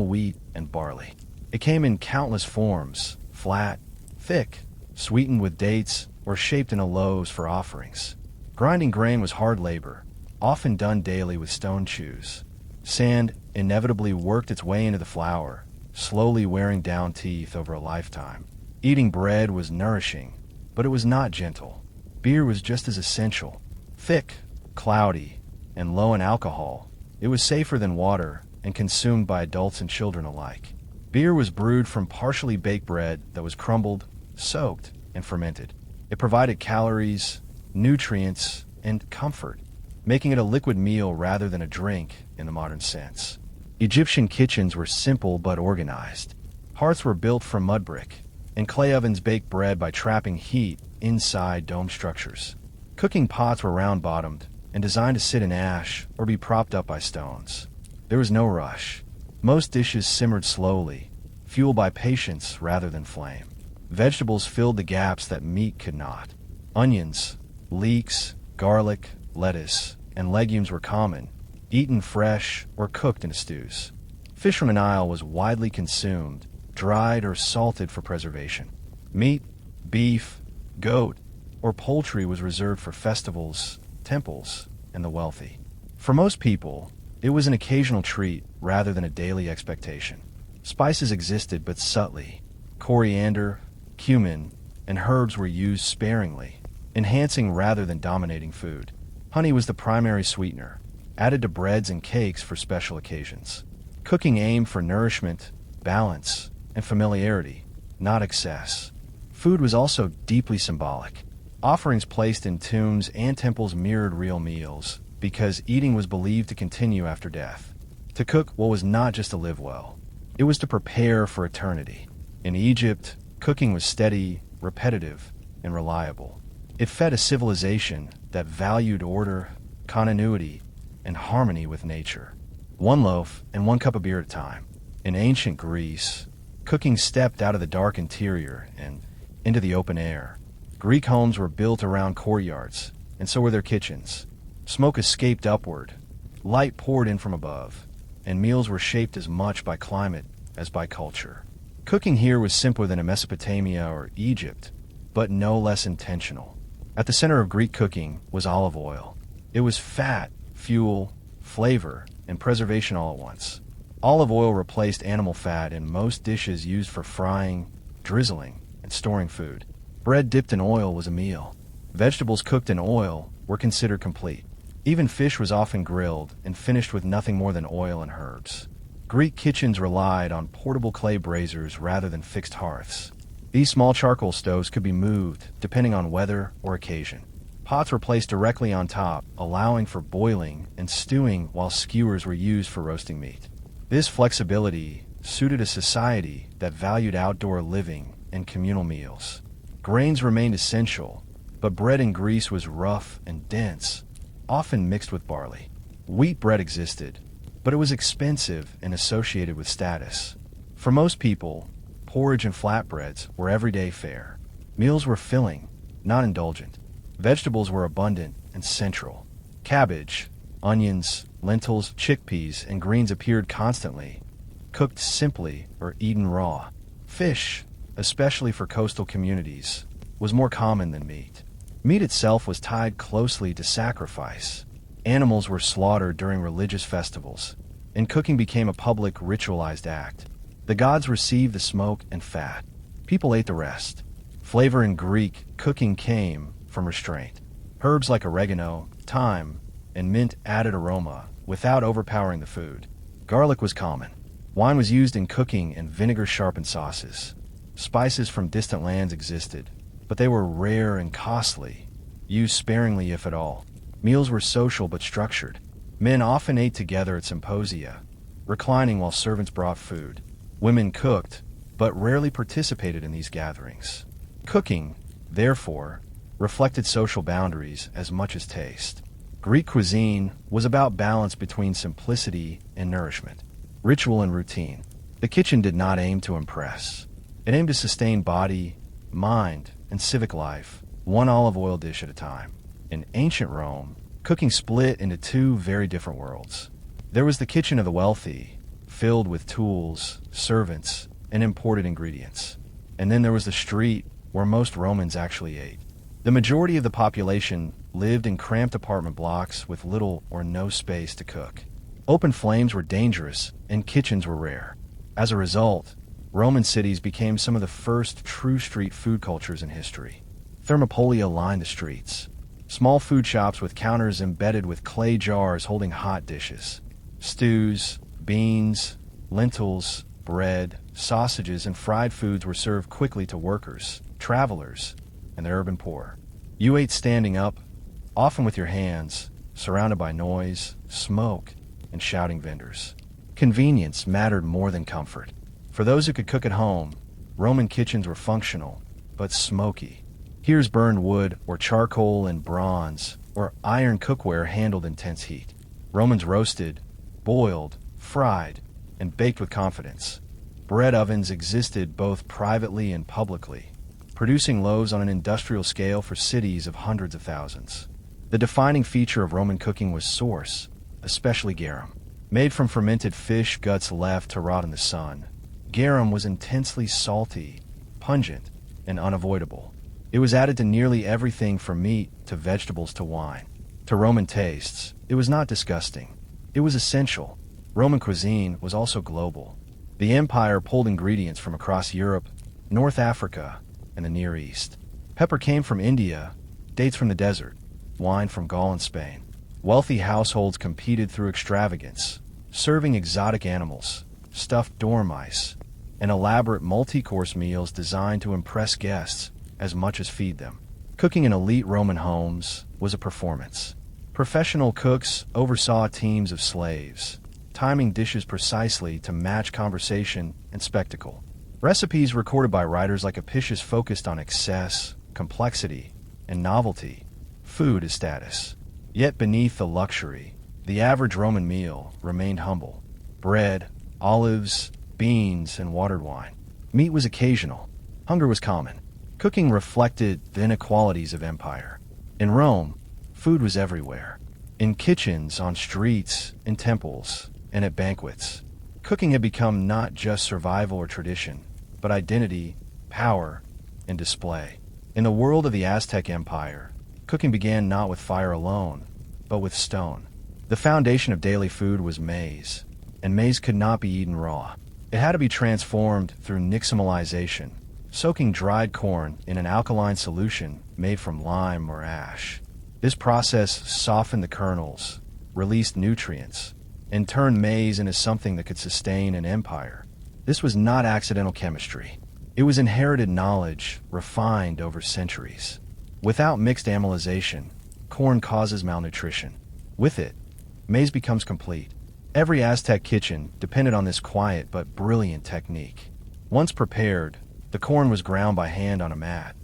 Speaker 1: wheat and barley. It came in countless forms, flat, thick, sweetened with dates, or shaped into loaves for offerings. Grinding grain was hard labor, often done daily with stone chews. Sand inevitably worked its way into the flour, slowly wearing down teeth over a lifetime. Eating bread was nourishing, but it was not gentle. Beer was just as essential. Thick, cloudy, and low in alcohol, it was safer than water and consumed by adults and children alike. Beer was brewed from partially baked bread that was crumbled, soaked, and fermented. It provided calories, nutrients, and comfort, making it a liquid meal rather than a drink in the modern sense. Egyptian kitchens were simple but organized. Hearths were built from mud brick, and clay ovens baked bread by trapping heat inside dome structures. Cooking pots were round-bottomed and designed to sit in ash or be propped up by stones. There was no rush. Most dishes simmered slowly, fueled by patience rather than flame. Vegetables filled the gaps that meat could not. Onions, leeks, garlic, lettuce, and legumes were common, eaten fresh or cooked in stews. Fish from the Nile was widely consumed, dried or salted for preservation. Meat, beef, goat, or poultry was reserved for festivals, temples, and the wealthy. For most people, it was an occasional treat rather than a daily expectation. Spices existed but subtly. Coriander, cumin, and herbs were used sparingly, enhancing rather than dominating food. Honey was the primary sweetener, added to breads and cakes for special occasions. Cooking aimed for nourishment, balance, and familiarity, not excess. Food was also deeply symbolic. Offerings placed in tombs and temples mirrored real meals, because eating was believed to continue after death. To cook was not just to live well, it was to prepare for eternity. In Egypt, cooking was steady, repetitive, and reliable. It fed a civilization that valued order, continuity, and harmony with nature. One loaf and one cup of beer at a time. In ancient Greece, cooking stepped out of the dark interior and into the open air. Greek homes were built around courtyards, and so were their kitchens. Smoke escaped upward, light poured in from above, and meals were shaped as much by climate as by culture. Cooking here was simpler than in Mesopotamia or Egypt, but no less intentional. At the center of Greek cooking was olive oil. It was fat, fuel, flavor, and preservation all at once. Olive oil replaced animal fat in most dishes used for frying, drizzling, and storing food. Bread dipped in oil was a meal. Vegetables cooked in oil were considered complete. Even fish was often grilled and finished with nothing more than oil and herbs. Greek kitchens relied on portable clay braziers rather than fixed hearths. These small charcoal stoves could be moved depending on weather or occasion. Pots were placed directly on top, allowing for boiling and stewing while skewers were used for roasting meat. This flexibility suited a society that valued outdoor living and communal meals. Grains remained essential, but bread in Greece was rough and dense, often mixed with barley. Wheat bread existed, but it was expensive and associated with status. For most people, porridge and flatbreads were everyday fare. Meals were filling, not indulgent. Vegetables were abundant and central. Cabbage, onions, lentils, chickpeas, and greens appeared constantly, cooked simply or eaten raw. Fish, especially for coastal communities, was more common than meat. Meat itself was tied closely to sacrifice. Animals were slaughtered during religious festivals, and cooking became a public ritualized act. The gods received the smoke and fat. People ate the rest. Flavor in Greek cooking came from restraint. Herbs like oregano, thyme, and mint added aroma without overpowering the food. Garlic was common. Wine was used in cooking, and vinegar sharpened sauces. Spices from distant lands existed, but they were rare and costly, used sparingly if at all. Meals were social but structured. Men often ate together at symposia, reclining while servants brought food. Women cooked, but rarely participated in these gatherings. Cooking, therefore, reflected social boundaries as much as taste. Greek cuisine was about balance between simplicity and nourishment, ritual and routine. The kitchen did not aim to impress. It aimed to sustain body, mind, and civic life, one olive oil dish at a time. In ancient Rome, Cooking split into two very different worlds. There was the kitchen of the wealthy, filled with tools, servants, and imported ingredients. And then there was the street, where most Romans actually ate. The majority of the population lived in cramped apartment blocks with little or no space to cook. Open flames were dangerous, and kitchens were rare. As a result, Roman cities became some of the first true street food cultures in history. Thermopolia lined the streets. Small food shops with counters embedded with clay jars holding hot dishes. Stews, beans, lentils, bread, sausages, and fried foods were served quickly to workers, travelers, and the urban poor. You ate standing up, often with your hands, surrounded by noise, smoke, and shouting vendors. Convenience mattered more than comfort. For those who could cook at home, Roman kitchens were functional, but smoky. Here's burned wood or charcoal and bronze, or iron cookware handled intense heat. Romans roasted, boiled, fried, and baked with confidence. Bread ovens existed both privately and publicly, producing loaves on an industrial scale for cities of hundreds of thousands. The defining feature of Roman cooking was sauce, especially garum. Made from fermented fish guts left to rot in the sun, garum was intensely salty, pungent, and unavoidable. It was added to nearly everything from meat to vegetables to wine. To Roman tastes, it was not disgusting. It was essential. Roman cuisine was also global. The empire pulled ingredients from across Europe, North Africa, and the Near East. Pepper came from India, dates from the desert, wine from Gaul and Spain. Wealthy households competed through extravagance, serving exotic animals, stuffed dormice, and elaborate multi-course meals designed to impress guests as much as feed them. Cooking in elite Roman homes was a performance. Professional cooks oversaw teams of slaves, timing dishes precisely to match conversation and spectacle. Recipes recorded by writers like Apicius focused on excess, complexity, and novelty. Food is status. Yet beneath the luxury, the average Roman meal remained humble. Bread, olives, beans, and watered wine. Meat was occasional. Hunger was common. Cooking reflected the inequalities of empire. In Rome, food was everywhere. In kitchens, on streets, in temples, and at banquets. Cooking had become not just survival or tradition, but identity, power, and display. In the world of the Aztec Empire, cooking began not with fire alone, but with stone. The foundation of daily food was maize, and maize could not be eaten raw. It had to be transformed through nixtamalization, soaking dried corn in an alkaline solution made from lime or ash. This process softened the kernels, released nutrients, and turned maize into something that could sustain an empire. This was not accidental chemistry. It was inherited knowledge, refined over centuries. Without mixed amylization, corn causes malnutrition. With it, maize becomes complete. Every Aztec kitchen depended on this quiet but brilliant technique. Once prepared, the corn was ground by hand on a mat,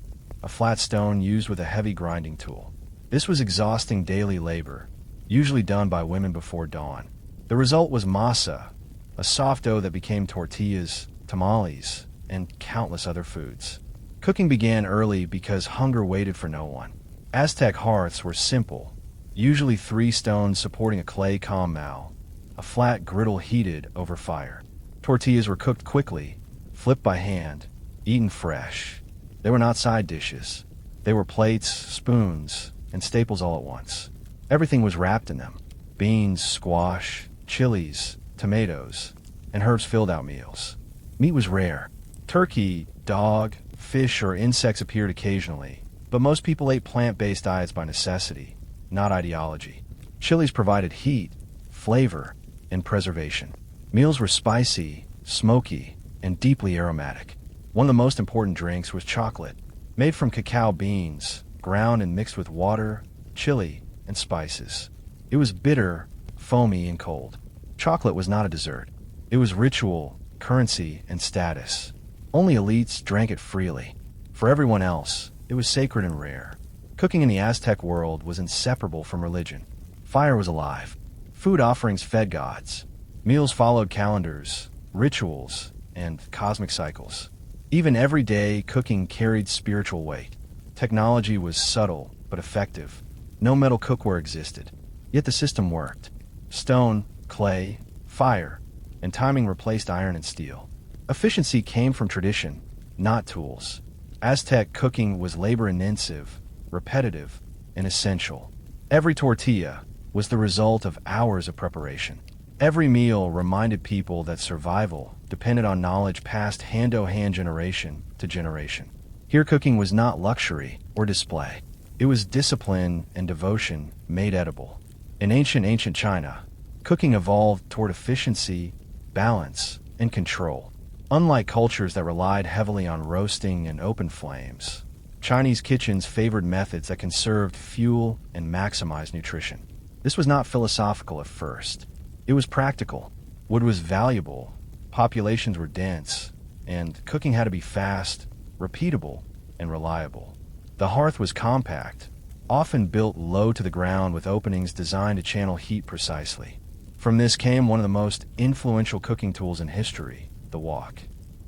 Speaker 1: a flat stone used with a heavy grinding tool. This was exhausting daily labor, usually done by women before dawn. The result was masa, a soft dough that became tortillas, tamales, and countless other foods. Cooking began early because hunger waited for no one. Aztec hearths were simple, usually 3 stones supporting a clay comal, a flat griddle heated over fire. Tortillas were cooked quickly, flipped by hand, eaten fresh. They were not side dishes. They were plates, spoons, and staples all at once. Everything was wrapped in them. Beans, squash, chilies, tomatoes, and herbs filled out meals. Meat was rare. Turkey, dog, fish, or insects appeared occasionally, but most people ate plant-based diets by necessity, not ideology. Chilies provided heat, flavor, and preservation. Meals were spicy, smoky, and deeply aromatic. One of the most important drinks was chocolate, made from cacao beans, ground and mixed with water, chili, and spices. It was bitter, foamy, and cold. Chocolate was not a dessert. It was ritual, currency, and status. Only elites drank it freely. For everyone else, it was sacred and rare. Cooking in the Aztec world was inseparable from religion. Fire was alive. Food offerings fed gods. Meals followed calendars, rituals, and cosmic cycles. Even everyday cooking carried spiritual weight. Technology was subtle but effective. No metal cookware existed, yet the system worked. Stone, clay, fire, and timing replaced iron and steel. Efficiency came from tradition, not tools. Aztec cooking was labor-intensive, repetitive, and essential. Every tortilla was the result of hours of preparation. Every meal reminded people that survival depended on knowledge passed hand-to-hand generation to generation. Here cooking was not luxury or display. It was discipline and devotion made edible. In ancient China, cooking evolved toward efficiency, balance, and control. Unlike cultures that relied heavily on roasting and open flames, Chinese kitchens favored methods that conserved fuel and maximized nutrition. This was not philosophical at first. It was practical. Wood was valuable, populations were dense, and cooking had to be fast, repeatable, and reliable. The hearth was compact, often built low to the ground with openings designed to channel heat precisely. From this came one of the most influential cooking tools in history, the wok.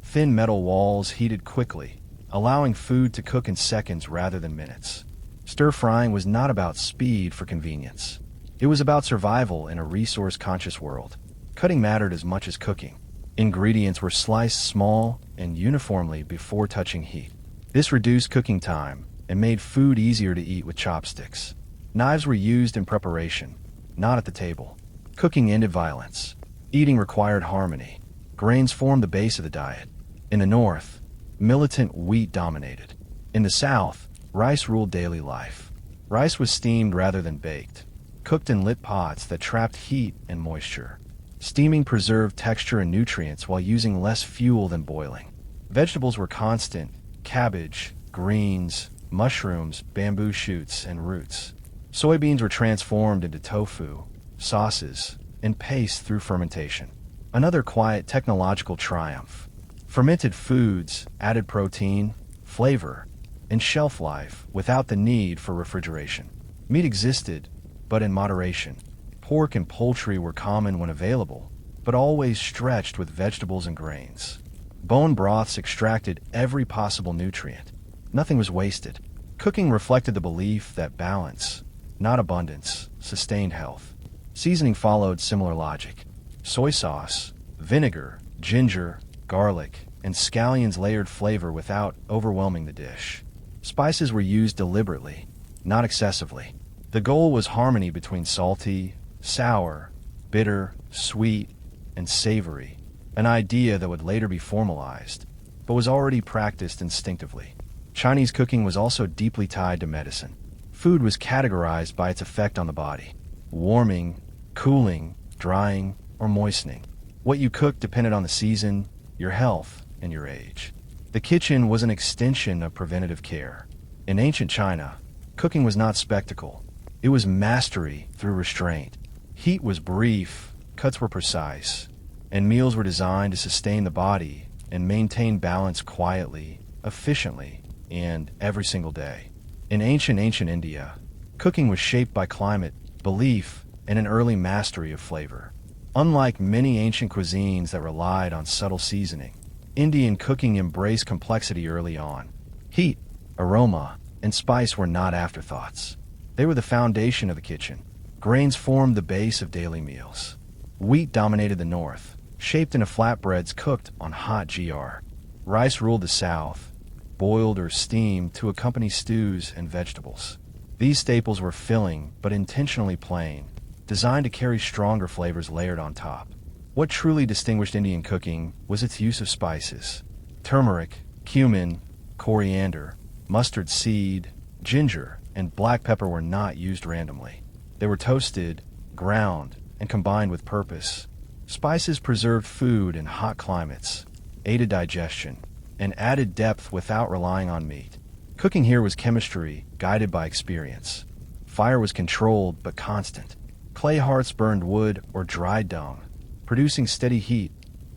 Speaker 1: Thin metal walls heated quickly, allowing food to cook in seconds rather than minutes. Stir-frying was not about speed for convenience. It was about survival in a resource-conscious world. Cutting mattered as much as cooking. Ingredients were sliced small and uniformly before touching heat. This reduced cooking time and made food easier to eat with chopsticks. Knives were used in preparation, not at the table. Cooking ended violence. Eating required harmony. Grains formed the base of the diet. In the North, militant wheat dominated. In the South, rice ruled daily life. Rice was steamed rather than baked, cooked in lit pots that trapped heat and moisture. Steaming preserved texture and nutrients while using less fuel than boiling. Vegetables were constant: cabbage, greens, mushrooms, bamboo shoots, and roots. Soybeans were transformed into tofu, sauces, and paste through fermentation. Another quiet technological triumph. Fermented foods added protein, flavor, and shelf life without the need for refrigeration. Meat existed, but in moderation. Pork and poultry were common when available, but always stretched with vegetables and grains. Bone broths extracted every possible nutrient. Nothing was wasted. Cooking reflected the belief that balance, not abundance, sustained health. Seasoning followed similar logic. Soy sauce, vinegar, ginger, garlic, and scallions layered flavor without overwhelming the dish. Spices were used deliberately, not excessively. The goal was harmony between salty, sour, bitter, sweet, and savory, an idea that would later be formalized, but was already practiced instinctively. Chinese cooking was also deeply tied to medicine. Food was categorized by its effect on the body: warming, cooling, drying, or moistening. What you cooked depended on the season, your health, and your age. The kitchen was an extension of preventative care. In ancient China, cooking was not spectacle. It was mastery through restraint. Heat was brief, cuts were precise, and meals were designed to sustain the body and maintain balance quietly, efficiently, and every single day. In ancient India, cooking was shaped by climate, belief, and an early mastery of flavor. Unlike many ancient cuisines that relied on subtle seasoning, Indian cooking embraced complexity early on. Heat, aroma, and spice were not afterthoughts. They were the foundation of the kitchen. Grains formed the base of daily meals. Wheat dominated the north, shaped into flatbreads cooked on hot GR. Rice ruled the south, boiled or steamed to accompany stews and vegetables. These staples were filling but intentionally plain, designed to carry stronger flavors layered on top. What truly distinguished Indian cooking was its use of spices. Turmeric, cumin, coriander, mustard seed, ginger, and black pepper were not used randomly. They were toasted, ground, and combined with purpose. Spices preserved food in hot climates, aided digestion, and added depth without relying on meat. Cooking here was chemistry guided by experience. Fire was controlled but constant. Clay hearths burned wood or dried dung, producing steady heat,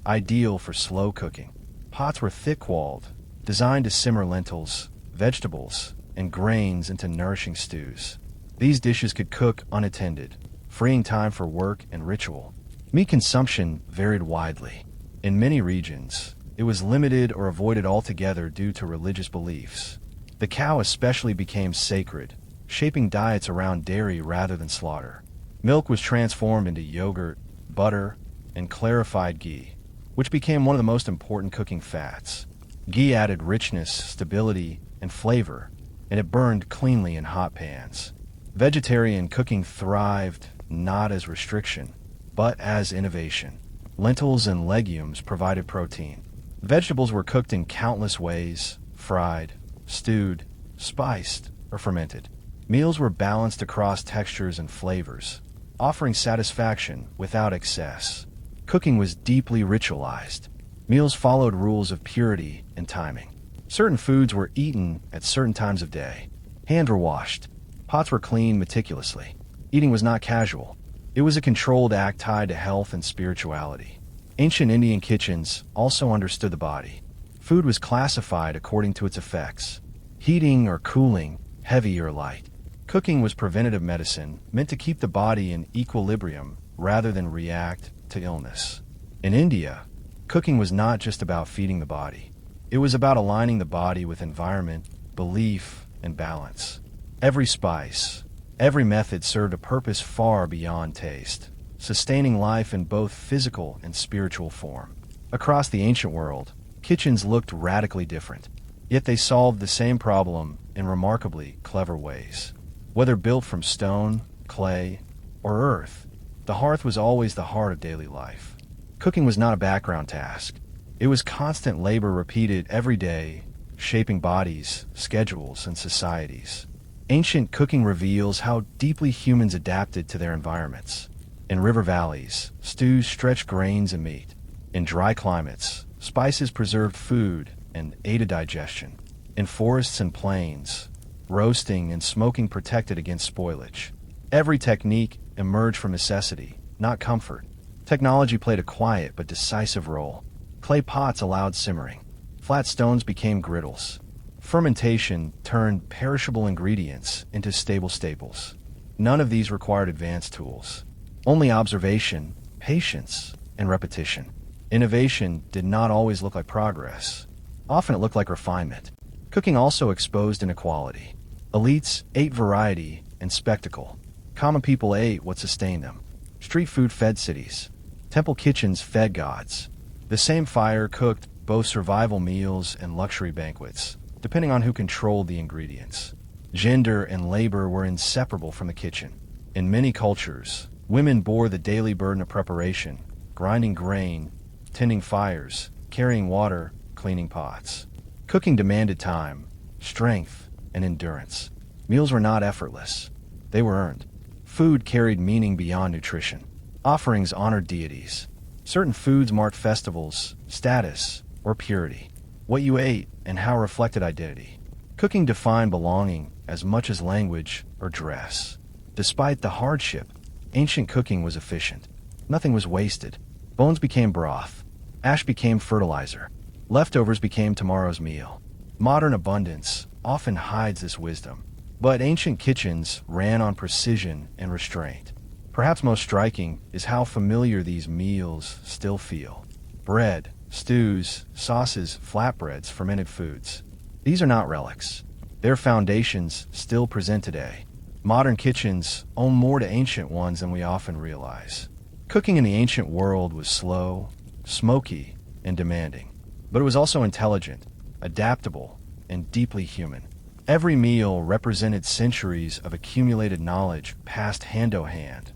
Speaker 1: ideal for slow cooking. Pots were thick-walled, designed to simmer lentils, vegetables, and grains into nourishing stews. These dishes could cook unattended, freeing time for work and ritual. Meat consumption varied widely. In many regions, it was limited or avoided altogether due to religious beliefs. The cow especially became sacred, shaping diets around dairy rather than slaughter. Milk was transformed into yogurt, butter, and clarified ghee, which became one of the most important cooking fats. Ghee added richness, stability, and flavor, and it burned cleanly in hot pans. Vegetarian cooking thrived not as restriction, but as innovation. Lentils and legumes provided protein. Vegetables were cooked in countless ways: fried, stewed, spiced, or fermented. Meals were balanced across textures and flavors, offering satisfaction without excess. Cooking was deeply ritualized. Meals followed rules of purity and timing. Certain foods were eaten at certain times of day. Hands were washed. Pots were cleaned meticulously. Eating was not casual. It was a controlled act tied to health and spirituality. Ancient Indian kitchens also understood the body. Food was classified according to its effects: heating or cooling, heavy or light. Cooking was preventative medicine, meant to keep the body in equilibrium rather than react to illness. In India, cooking was not just about feeding the body. It was about aligning the body with environment, belief, and balance. Every spice, every method served a purpose far beyond taste, sustaining life in both physical and spiritual form. Across the ancient world, kitchens looked radically different, yet they solved the same problem in remarkably clever ways. Whether built from stone, clay, or earth, the hearth was always the heart of daily life. Cooking was not a background task. It was constant labor repeated every day, shaping bodies, schedules, and societies. Ancient cooking reveals how deeply humans adapted to their environments. In river valleys, stews stretched grains and meat. In dry climates, spices preserved food and aided digestion. In forests and plains, roasting and smoking protected against spoilage. Every technique emerged from necessity, not comfort. Technology played a quiet but decisive role. Clay pots allowed simmering. Flat stones became griddles. Fermentation turned perishable ingredients into stable staples. None of these required advanced tools. Only observation, patience, and repetition. Innovation did not always look like progress. Often it looked like refinement. Cooking also exposed inequality. Elites ate variety and spectacle. Common people ate what sustained them. Street food fed cities. Temple kitchens fed gods. The same fire cooked both survival meals and luxury banquets, depending on who controlled the ingredients. Gender and labor were inseparable from the kitchen. In many cultures, women bore the daily burden of preparation, grinding grain, tending fires, carrying water, cleaning pots. Cooking demanded time, strength, and endurance. Meals were not effortless. They were earned. Food carried meaning beyond nutrition. Offerings honored deities. Certain foods marked festivals, status, or purity. What you ate and how reflected identity. Cooking defined belonging as much as language or dress. Despite the hardship, ancient cooking was efficient. Nothing was wasted. Bones became broth. Ash became fertilizer. Leftovers became tomorrow's meal. Modern abundance often hides this wisdom, but ancient kitchens ran on precision and restraint. Perhaps most striking is how familiar these meals still feel. Bread, stews, sauces, flatbreads, fermented foods. These are not relics. Their foundations still present today. Modern kitchens owe more to ancient ones than we often realize. Cooking in the ancient world was slow, smoky, and demanding, but it was also intelligent, adaptable, and deeply human. Every meal represented centuries of accumulated knowledge passed hand to hand,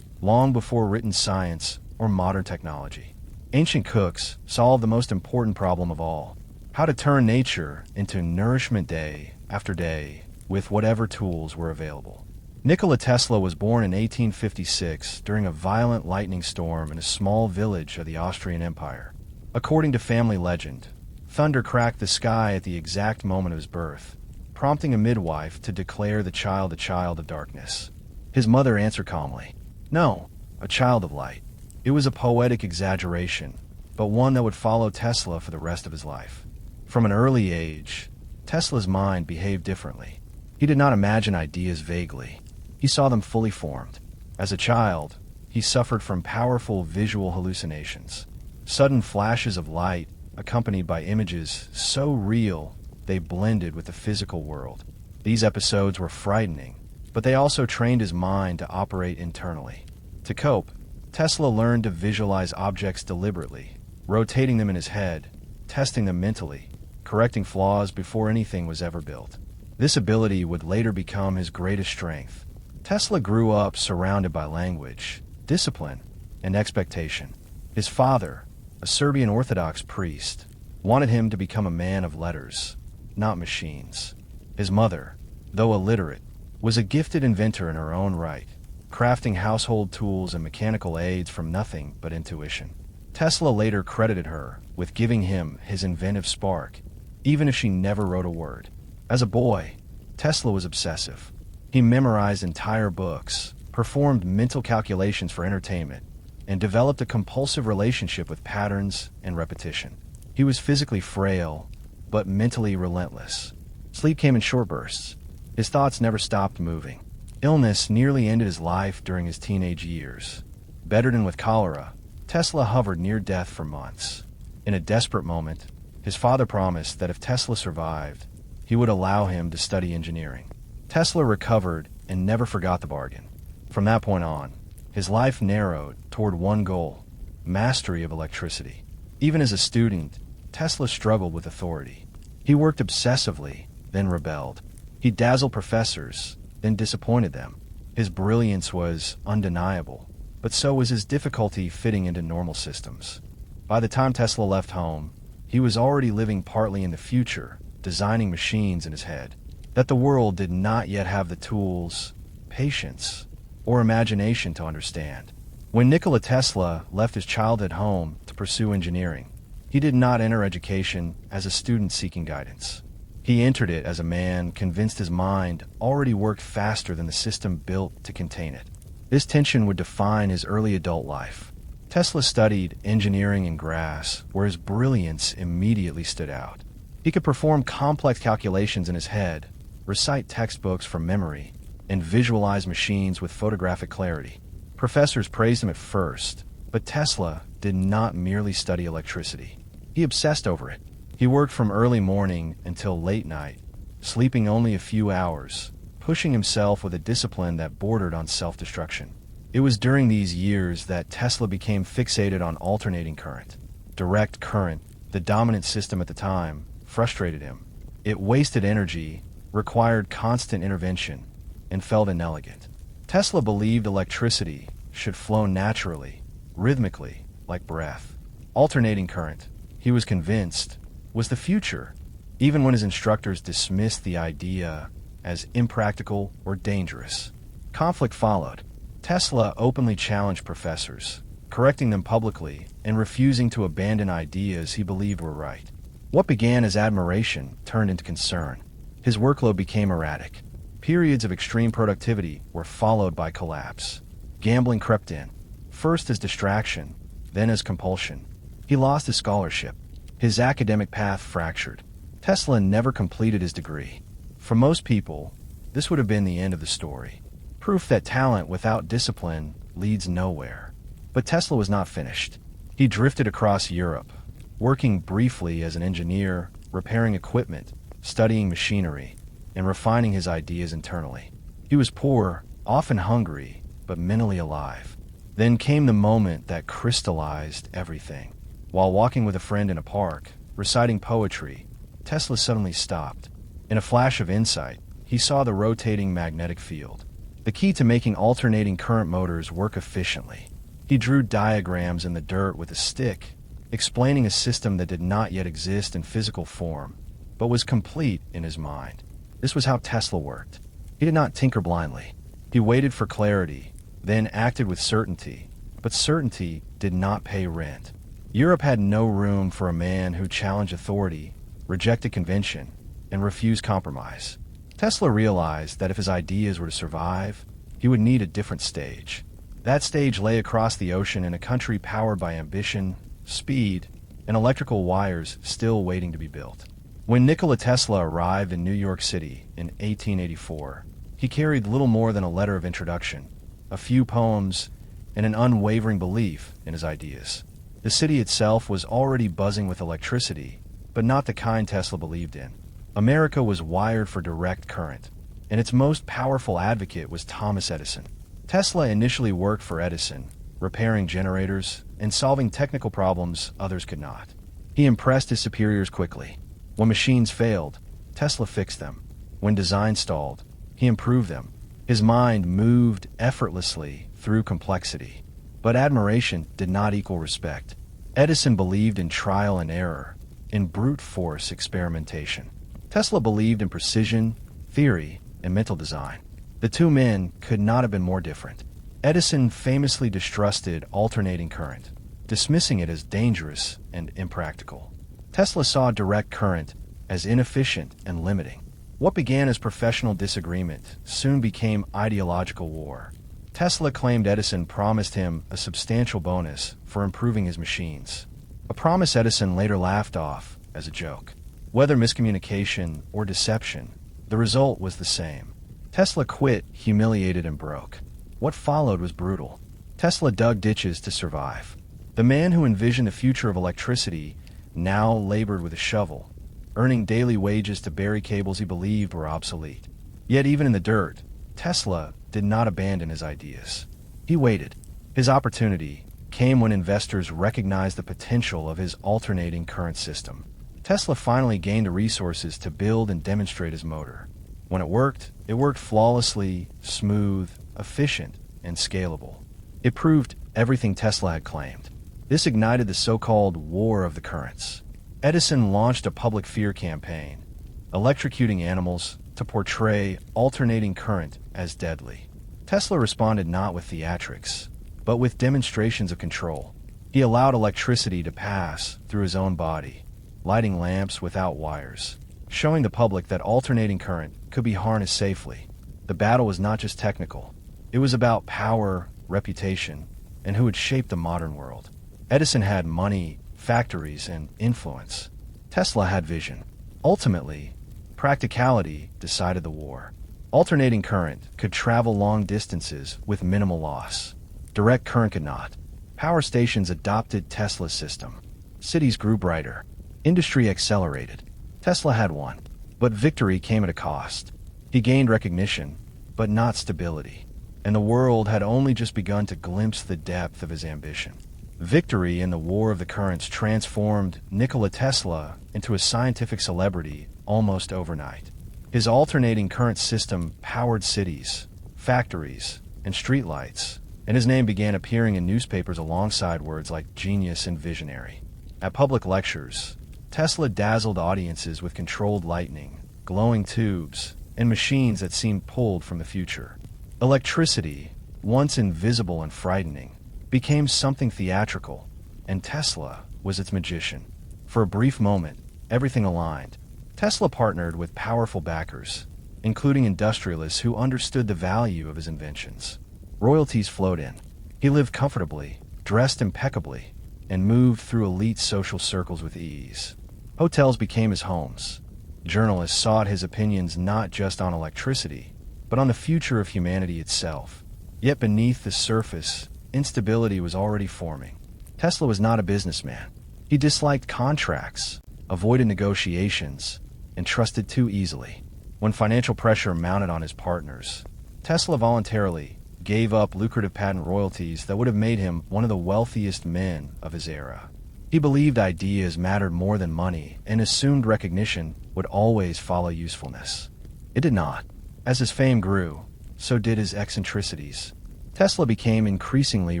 Speaker 1: long before written science or modern technology. Ancient cooks solved the most important problem of all: how to turn nature into nourishment day after day with whatever tools were available. Nikola Tesla was born in 1856 during a violent lightning storm in a small village of the Austrian Empire. According to family legend, thunder cracked the sky at the exact moment of his birth, prompting a midwife to declare the child a child of darkness. His mother answered calmly, "No, a child of light." It was a poetic exaggeration, but one that would follow Tesla for the rest of his life. From an early age, Tesla's mind behaved differently. He did not imagine ideas vaguely. He saw them fully formed. As a child, he suffered from powerful visual hallucinations. Sudden flashes of light, accompanied by images so real they blended with the physical world. These episodes were frightening, but they also trained his mind to operate internally. To cope, Tesla learned to visualize objects deliberately, rotating them in his head, testing them mentally, correcting flaws before anything was ever built. This ability would later become his greatest strength. Tesla grew up surrounded by language, discipline, and expectation. His father, a Serbian Orthodox priest, wanted him to become a man of letters, not machines. His mother, though illiterate, was a gifted inventor in her own right, crafting household tools and mechanical aids from nothing but intuition. Tesla later credited her with giving him his inventive spark, even if she never wrote a word. As a boy, Tesla was obsessive. He memorized entire books, performed mental calculations for entertainment, and developed a compulsive relationship with patterns and repetition. He was physically frail, but mentally relentless. Sleep came in short bursts. His thoughts never stopped moving. Illness nearly ended his life during his teenage years. Bedridden with cholera, Tesla hovered near death for months. In a desperate moment, his father promised that if Tesla survived, he would allow him to study engineering. Tesla recovered and never forgot the bargain. From that point on, his life narrowed toward one goal: mastery of electricity. Even as a student, Tesla struggled with authority. He worked obsessively, then rebelled. He dazzled professors, then disappointed them. His brilliance was undeniable, but so was his difficulty fitting into normal systems. By the time Tesla left home, he was already living partly in the future, designing machines in his head that the world did not yet have the tools, patience, or imagination to understand. When Nikola Tesla left his childhood home to pursue engineering, he did not enter education as a student seeking guidance. He entered it as a man convinced his mind already worked faster than the system built to contain it. This tension would define his early adult life. Tesla studied engineering in Graz, where his brilliance immediately stood out. He could perform complex calculations in his head, recite textbooks from memory, and visualize machines with photographic clarity. Professors praised him at first, but Tesla did not merely study electricity. He obsessed over it. He worked from early morning until late night, sleeping only a few hours, pushing himself with a discipline that bordered on self-destruction. It was during these years that Tesla became fixated on alternating current. Direct current, the dominant system at the time, frustrated him. It wasted energy, required constant intervention, and felt inelegant. Tesla believed electricity should flow naturally, rhythmically, like breath. Alternating current, he was convinced, was the future, even when his instructors dismissed the idea as impractical or dangerous. Conflict followed. Tesla openly challenged professors, correcting them publicly and refusing to abandon ideas he believed were right. What began as admiration turned into concern. His workload became erratic. Periods of extreme productivity were followed by collapse. Gambling crept in, first as distraction, then as compulsion. He lost his scholarship. His academic path fractured. Tesla never completed his degree. For most people, this would have been the end of the story. Proof that talent without discipline leads nowhere. But Tesla was not finished. He drifted across Europe, working briefly as an engineer, repairing equipment, studying machinery, and refining his ideas internally. He was poor, often hungry, but mentally alive. Then came the moment that crystallized everything. While walking with a friend in a park, reciting poetry, Tesla suddenly stopped. In a flash of insight, he saw the rotating magnetic field, the key to making alternating current motors work efficiently. He drew diagrams in the dirt with a stick, explaining a system that did not yet exist in physical form, but was complete in his mind. This was how Tesla worked. He did not tinker blindly. He waited for clarity, then acted with certainty, but certainty did not pay rent. Europe had no room for a man who challenged authority, rejected convention, and refused compromise. Tesla realized that if his ideas were to survive, he would need a different stage. That stage lay across the ocean in a country powered by ambition, speed, and electrical wires still waiting to be built. When Nikola Tesla arrived in New York City in 1884, he carried little more than a letter of introduction, a few poems, and an unwavering belief in his ideas. The city itself was already buzzing with electricity, but not the kind Tesla believed in. America was wired for direct current, and its most powerful advocate was Thomas Edison. Tesla initially worked for Edison, repairing generators and solving technical problems others could not. He impressed his superiors quickly. When machines failed, Tesla fixed them. When design stalled, he improved them. His mind moved effortlessly through complexity. But admiration did not equal respect. Edison believed in trial and error, in brute force experimentation. Tesla believed in precision, theory, and mental design. The two men could not have been more different. Edison famously distrusted alternating current, dismissing it as dangerous and impractical. Tesla saw direct current as inefficient and limiting. What began as professional disagreement soon became ideological war. Tesla claimed Edison promised him a substantial bonus for improving his machines, a promise Edison later laughed off as a joke. Whether miscommunication or deception, the result was the same. Tesla quit, humiliated and broke. What followed was brutal. Tesla dug ditches to survive. The man who envisioned the future of electricity now labored with a shovel, earning daily wages to bury cables he believed were obsolete. Yet even in the dirt, Tesla did not abandon his ideas. He waited. His opportunity came when investors recognized the potential of his alternating current system. Tesla finally gained the resources to build and demonstrate his motor. When it worked flawlessly, smooth, efficient, and scalable. It proved everything Tesla had claimed. This ignited the so-called War of the Currents. Edison launched a public fear campaign, electrocuting animals to portray alternating current as deadly. Tesla responded not with theatrics, but with demonstrations of control. He allowed electricity to pass through his own body, lighting lamps without wires, showing the public that alternating current could be harnessed safely. The battle was not just technical. It was about power, reputation, and who had shaped the modern world. Edison had money, factories, and influence. Tesla had vision. Ultimately, practicality decided the war. Alternating current could travel long distances with minimal loss. Direct current could not. Power stations adopted Tesla's system. Cities grew brighter. Industry accelerated. Tesla had won. But victory came at a cost. He gained recognition, but not stability. And the world had only just begun to glimpse the depth of his ambition. Victory in the War of the Currents transformed Nikola Tesla into a scientific celebrity almost overnight. His alternating current system powered cities, factories, and streetlights, and his name began appearing in newspapers alongside words like genius and visionary. At public lectures, Tesla dazzled audiences with controlled lighting, glowing tubes, and machines that seemed pulled from the future. Electricity, once invisible and frightening, became something theatrical, and Tesla was its magician. For a brief moment, everything aligned. Tesla partnered with powerful backers, including industrialists who understood the value of his inventions. Royalties flowed in. He lived comfortably, dressed impeccably, and moved through elite social circles with ease. Hotels became his homes. Journalists sought his opinions not just on electricity, but on the future of humanity itself. Yet beneath the surface, instability was already forming. Tesla was not a businessman. He disliked contracts, avoided negotiations, and trusted too easily. When financial pressure mounted on his partners, Tesla voluntarily gave up lucrative patent royalties that would have made him one of the wealthiest men of his era. He believed ideas mattered more than money and assumed recognition would always follow usefulness. It did not. As his fame grew, so did his eccentricities. Tesla became increasingly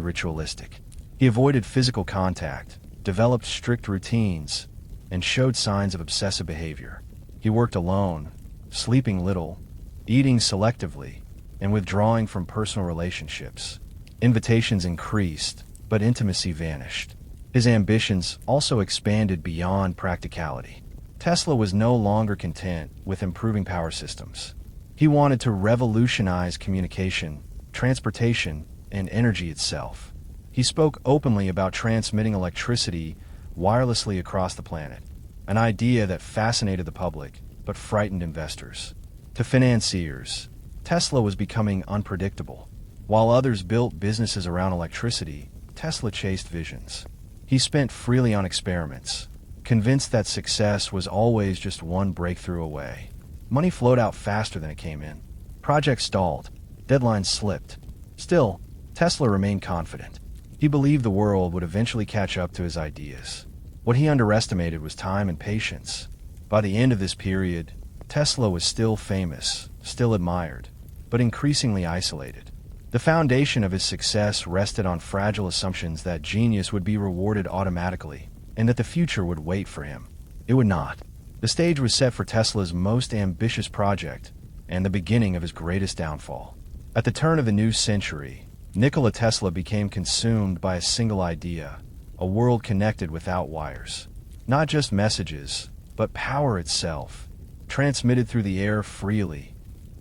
Speaker 1: ritualistic. He avoided physical contact, developed strict routines, and showed signs of obsessive behavior. He worked alone, sleeping little, eating selectively, and withdrawing from personal relationships. Invitations increased, but intimacy vanished. His ambitions also expanded beyond practicality. Tesla was no longer content with improving power systems. He wanted to revolutionize communication, transportation, and energy itself. He spoke openly about transmitting electricity wirelessly across the planet, an idea that fascinated the public but frightened investors. To financiers, Tesla was becoming unpredictable. While others built businesses around electricity, Tesla chased visions. He spent freely on experiments, convinced that success was always just one breakthrough away. Money flowed out faster than it came in. Projects stalled. Deadlines slipped. Still, Tesla remained confident. He believed the world would eventually catch up to his ideas. What he underestimated was time and patience. By the end of this period, Tesla was still famous, still admired, but increasingly isolated. The foundation of his success rested on fragile assumptions that genius would be rewarded automatically, and that the future would wait for him. It would not. The stage was set for Tesla's most ambitious project, and the beginning of his greatest downfall. At the turn of the new century, Nikola Tesla became consumed by a single idea, a world connected without wires. Not just messages, but power itself, transmitted through the air freely,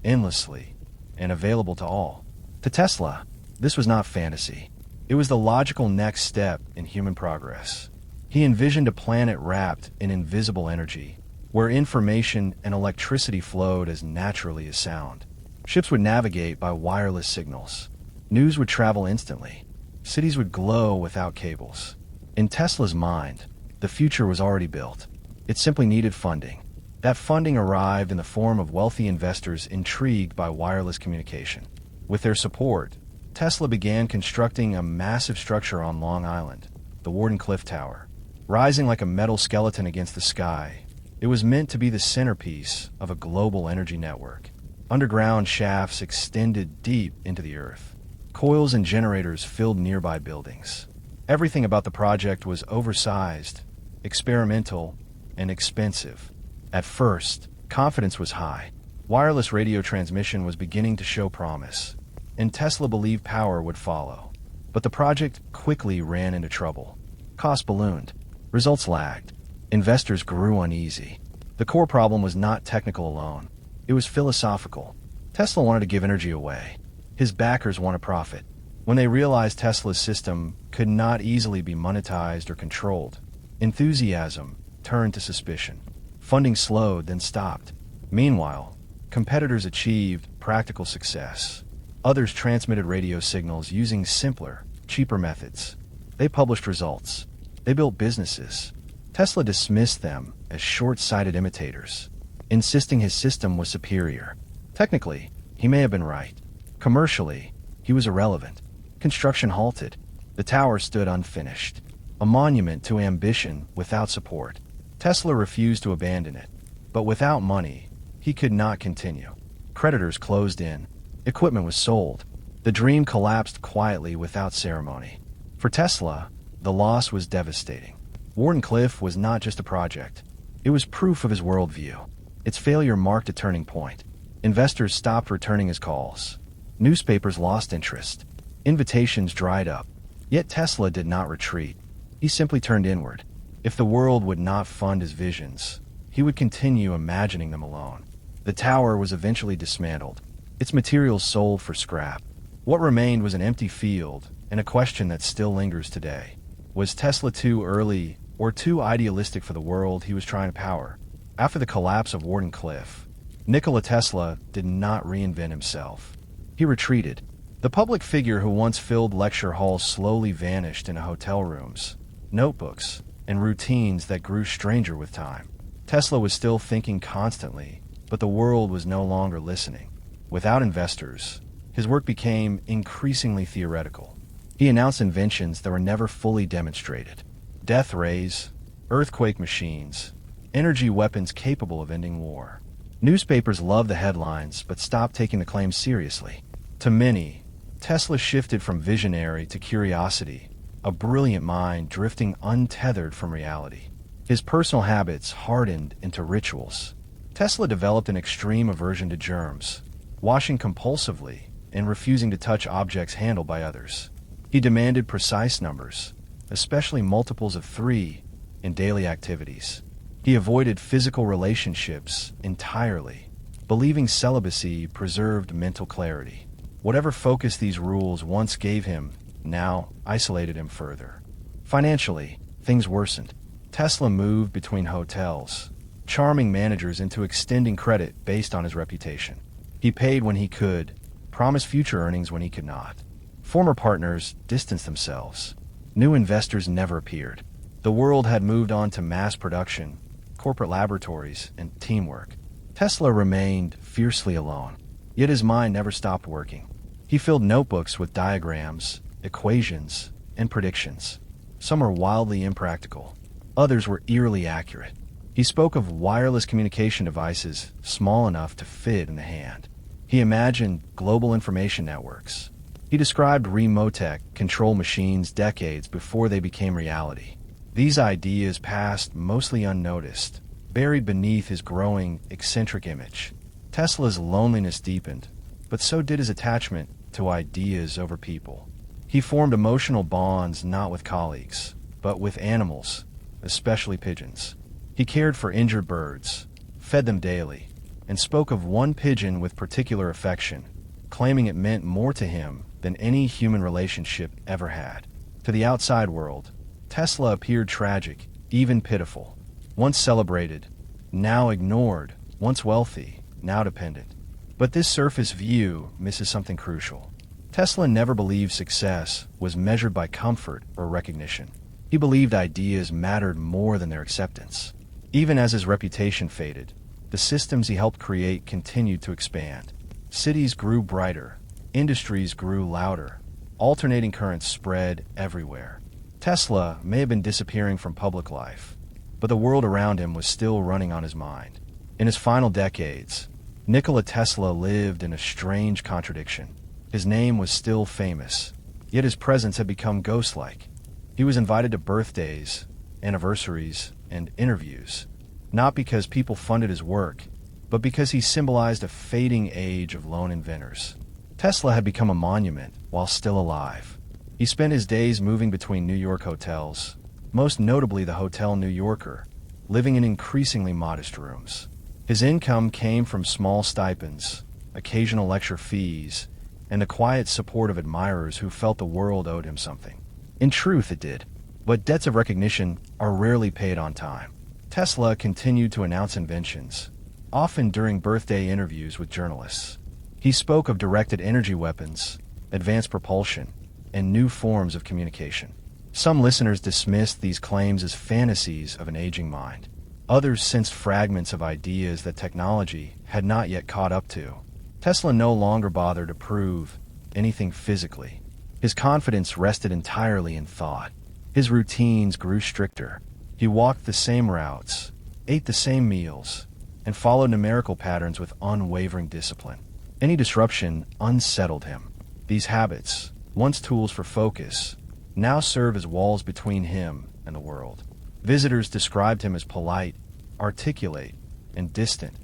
Speaker 1: endlessly, and available to all. To Tesla, this was not fantasy. It was the logical next step in human progress. He envisioned a planet wrapped in invisible energy, where information and electricity flowed as naturally as sound. Ships would navigate by wireless signals. News would travel instantly. Cities would glow without cables. In Tesla's mind, the future was already built. It simply needed funding. That funding arrived in the form of wealthy investors intrigued by wireless communication. With their support, Tesla began constructing a massive structure on Long Island, the Wardenclyffe Tower. Rising like a metal skeleton against the sky, it was meant to be the centerpiece of a global energy network. Underground shafts extended deep into the earth. Coils and generators filled nearby buildings. Everything about the project was oversized, experimental, and expensive. At first, confidence was high. Wireless radio transmission was beginning to show promise, and Tesla believed power would follow. But the project quickly ran into trouble. Costs ballooned. Results lagged. Investors grew uneasy. The core problem was not technical alone. It was philosophical. Tesla wanted to give energy away. His backers wanted profit. When they realized Tesla's system could not easily be monetized or controlled, enthusiasm turned to suspicion. Funding slowed, then stopped. Meanwhile, competitors achieved practical success. Others transmitted radio signals using simpler, cheaper methods. They published results. They built businesses. Tesla dismissed them as short-sighted imitators, insisting his system was superior. Technically, he may have been right. Commercially, he was irrelevant. Construction halted. The tower stood unfinished, a monument to ambition without support. Tesla refused to abandon it, but without money, he could not continue. Creditors closed in. Equipment was sold. The dream collapsed quietly without ceremony. For Tesla, the loss was devastating. Wardenclyffe was not just a project. It was proof of his worldview. Its failure marked a turning point. Investors stopped returning his calls. Newspapers lost interest. Invitations dried up. Yet Tesla did not retreat. He simply turned inward. If the world would not fund his visions, he would continue imagining them alone. The tower was eventually dismantled. Its materials sold for scrap. What remained was an empty field, and a question that still lingers today. Was Tesla too early or too idealistic for the world he was trying to power? After the collapse of Wardenclyffe, Nikola Tesla did not reinvent himself. He retreated. The public figure who once filled lecture halls slowly vanished into hotel rooms, notebooks, and routines that grew stranger with time. Tesla was still thinking constantly, but the world was no longer listening. Without investors, his work became increasingly theoretical. He announced inventions that were never fully demonstrated. Death rays, earthquake machines, energy weapons capable of ending war. Newspapers loved the headlines but stopped taking the claims seriously. To many, Tesla shifted from visionary to curiosity, a brilliant mind drifting untethered from reality. His personal habits hardened into rituals. Tesla developed an extreme aversion to germs, washing compulsively and refusing to touch objects handled by others. He demanded precise numbers, especially multiples of 3, in daily activities. He avoided physical relationships entirely, believing celibacy preserved mental clarity. Whatever focus these rules once gave him now isolated him further. Financially, things worsened. Tesla moved between hotels, charming managers into extending credit based on his reputation. He paid when he could, promised future earnings when he could not. Former partners distanced themselves. New investors never appeared. The world had moved on to mass production, corporate laboratories, and teamwork. Tesla remained fiercely alone. Yet his mind never stopped working. He filled notebooks with diagrams, equations, and predictions. Some were wildly impractical. Others were eerily accurate. He spoke of wireless communication devices small enough to fit in the hand. He imagined global information networks. He described remotech control machines decades before they became reality. These ideas passed mostly unnoticed, buried beneath his growing, eccentric image. Tesla's loneliness deepened, but so did his attachment to ideas over people. He formed emotional bonds not with colleagues, but with animals, especially pigeons. He cared for injured birds, fed them daily, and spoke of one pigeon with particular affection, claiming it meant more to him than any human relationship ever had. To the outside world, Tesla appeared tragic, even pitiful. Once celebrated, now ignored, once wealthy, now dependent. But this surface view misses something crucial. Tesla never believed success was measured by comfort or recognition. He believed ideas mattered more than their acceptance. Even as his reputation faded, the systems he helped create continued to expand. Cities grew brighter, industries grew louder, alternating currents spread everywhere. Tesla may have been disappearing from public life, but the world around him was still running on his mind. In his final decades, Nikola Tesla lived in a strange contradiction. His name was still famous, yet his presence had become ghost-like. He was invited to birthdays, anniversaries, and interviews, not because people funded his work, but because he symbolized a fading age of lone inventors. Tesla had become a monument while still alive. He spent his days moving between New York hotels, most notably the Hotel New Yorker, living in increasingly modest rooms. His income came from small stipends, occasional lecture fees, and the quiet support of admirers who felt the world owed him something. In truth, it did. But debts of recognition are rarely paid on time. Tesla continued to announce inventions, often during birthday interviews with journalists. He spoke of directed energy weapons, advanced propulsion, and new forms of communication. Some listeners dismissed these claims as fantasies of an aging mind. Others sensed fragments of ideas that technology had not yet caught up to. Tesla no longer bothered to prove anything physically. His confidence rested entirely in thought. His routines grew stricter. He walked the same routes, ate the same meals, and followed numerical patterns with unwavering discipline. Any disruption unsettled him. These habits, once tools for focus, now serve as walls between him and the world. Visitors described him as polite, articulate, and distant,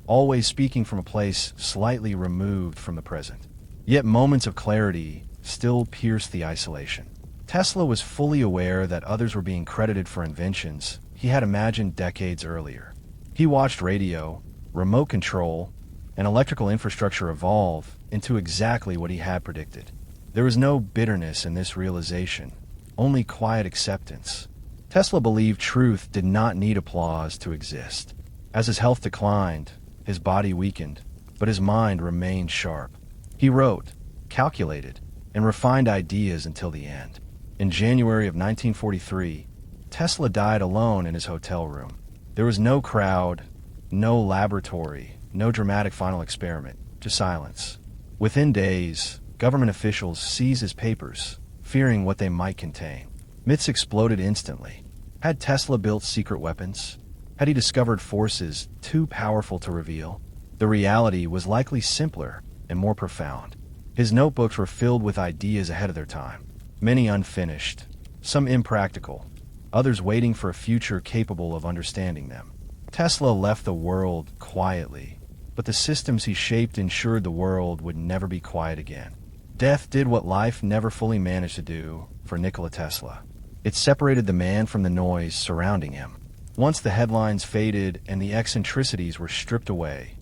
Speaker 1: always speaking from a place slightly removed from the present. Yet moments of clarity still pierced the isolation. Tesla was fully aware that others were being credited for inventions he had imagined decades earlier. He watched radio, remote control, and electrical infrastructure evolve into exactly what he had predicted. There was no bitterness in this realization, only quiet acceptance. Tesla believed truth did not need applause to exist. As his health declined, his body weakened, but his mind remained sharp. He wrote, calculated, and refined ideas until the end. In January of 1943, Tesla died alone in his hotel room. There was no crowd, no laboratory, no dramatic final experiment, just silence. Within days, government officials seized his papers, fearing what they might contain. Myths exploded instantly. Had Tesla built secret weapons? Had he discovered forces too powerful to reveal? The reality was likely simpler and more profound. His notebooks were filled with ideas ahead of their time, many unfinished, some impractical, others waiting for a future capable of understanding them. Tesla left the world quietly, but the systems he shaped ensured the world would never be quiet again. Death did what life never fully managed to do for Nikola Tesla. It separated the man from the noise surrounding him. Once the headlines faded and the eccentricities were stripped away,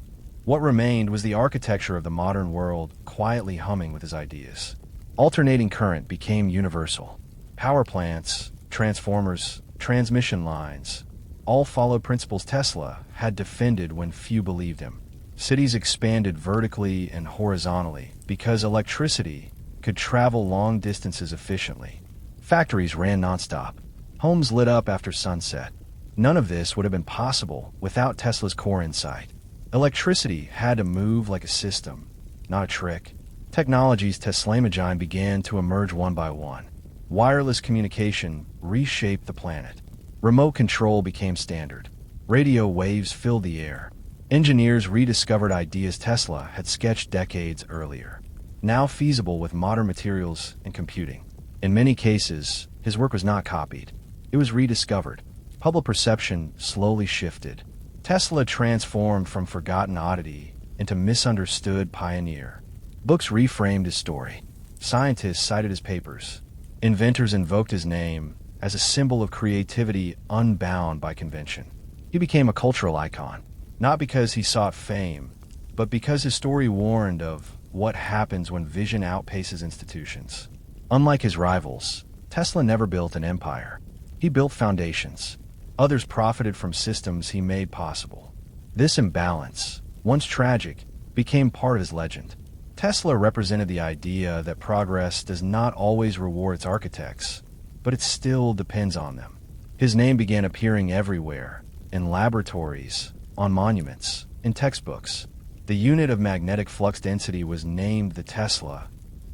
Speaker 1: what remained was the architecture of the modern world quietly humming with his ideas. Alternating current became universal. Power plants, transformers, transmission lines, all followed principles Tesla had defended when few believed him. Cities expanded vertically and horizontally because electricity could travel long distances efficiently. Factories ran nonstop. Homes lit up after sunset. None of this would have been possible without Tesla's core insight. Electricity had to move like a system, not a trick. Technologies Teslamagine began to emerge one by one. Wireless communication reshaped the planet. Remote control became standard. Radio waves filled the air. Engineers rediscovered ideas Tesla had sketched decades earlier, now feasible with modern materials and computing. In many cases, his work was not copied. It was rediscovered. Public perception slowly shifted. Tesla transformed from forgotten oddity into misunderstood pioneer. Books reframed his story. Scientists cited his papers. Inventors invoked his name as a symbol of creativity unbound by convention. He became a cultural icon, not because he sought fame, but because his story warned of what happens when vision outpaces institutions. Unlike his rivals, Tesla never built an empire. He built foundations. Others profited from systems he made possible. This imbalance, once tragic, became part of his legend. Tesla represented the idea that progress does not always reward its architects, but it still depends on them. His name began appearing everywhere, in laboratories, on monuments, in textbooks. The unit of magnetic flux density was named the Tesla,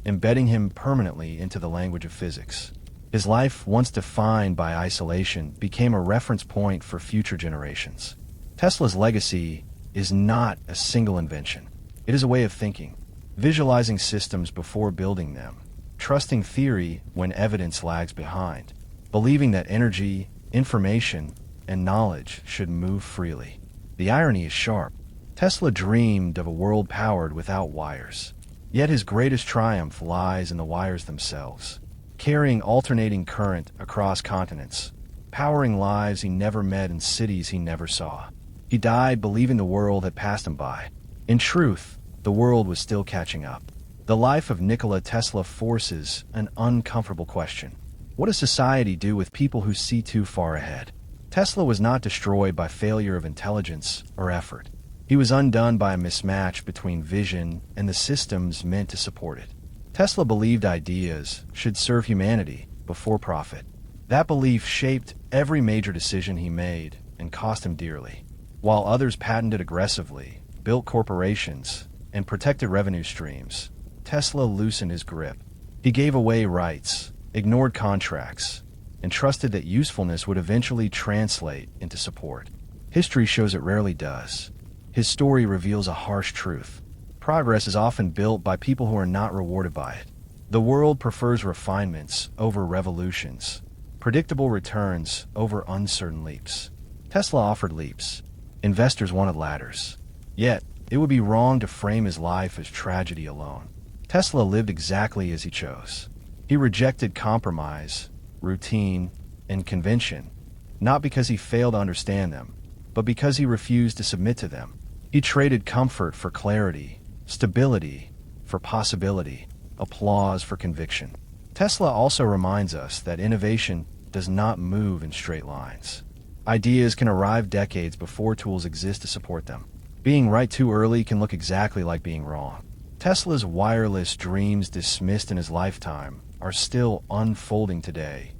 Speaker 1: embedding him permanently into the language of physics. His life, once defined by isolation, became a reference point for future generations. Tesla's legacy is not a single invention. It is a way of thinking, visualizing systems before building them, trusting theory when evidence lags behind, believing that energy, information, and knowledge should move freely. The irony is sharp. Tesla dreamed of a world powered without wires. Yet his greatest triumph lies in the wires themselves, carrying alternating current across continents, powering lives he never met in cities he never saw. He died believing the world had passed him by. In truth, the world was still catching up. The life of Nikola Tesla forces an uncomfortable question. What does society do with people who see too far ahead? Tesla was not destroyed by failure of intelligence or effort. He was undone by a mismatch between vision and the systems meant to support it. Tesla believed ideas should serve humanity before profit. That belief shaped every major decision he made and cost him dearly. While others patented aggressively, built corporations, and protected revenue streams, Tesla loosened his grip. He gave away rights, ignored contracts, and trusted that usefulness would eventually translate into support. History shows it rarely does. His story reveals a harsh truth. Progress is often built by people who are not rewarded by it. The world prefers refinements over revolutions, predictable returns over uncertain leaps. Tesla offered leaps. Investors wanted ladders. Yet, it would be wrong to frame his life as tragedy alone. Tesla lived exactly as he chose. He rejected compromise, routine, and convention, not because he failed to understand them, but because he refused to submit to them. He traded comfort for clarity, stability for possibility, applause for conviction. Tesla also reminds us that innovation does not move in straight lines. Ideas can arrive decades before tools exist to support them. Being right too early can look exactly like being wrong. Tesla's wireless dreams dismissed in his lifetime are still unfolding today,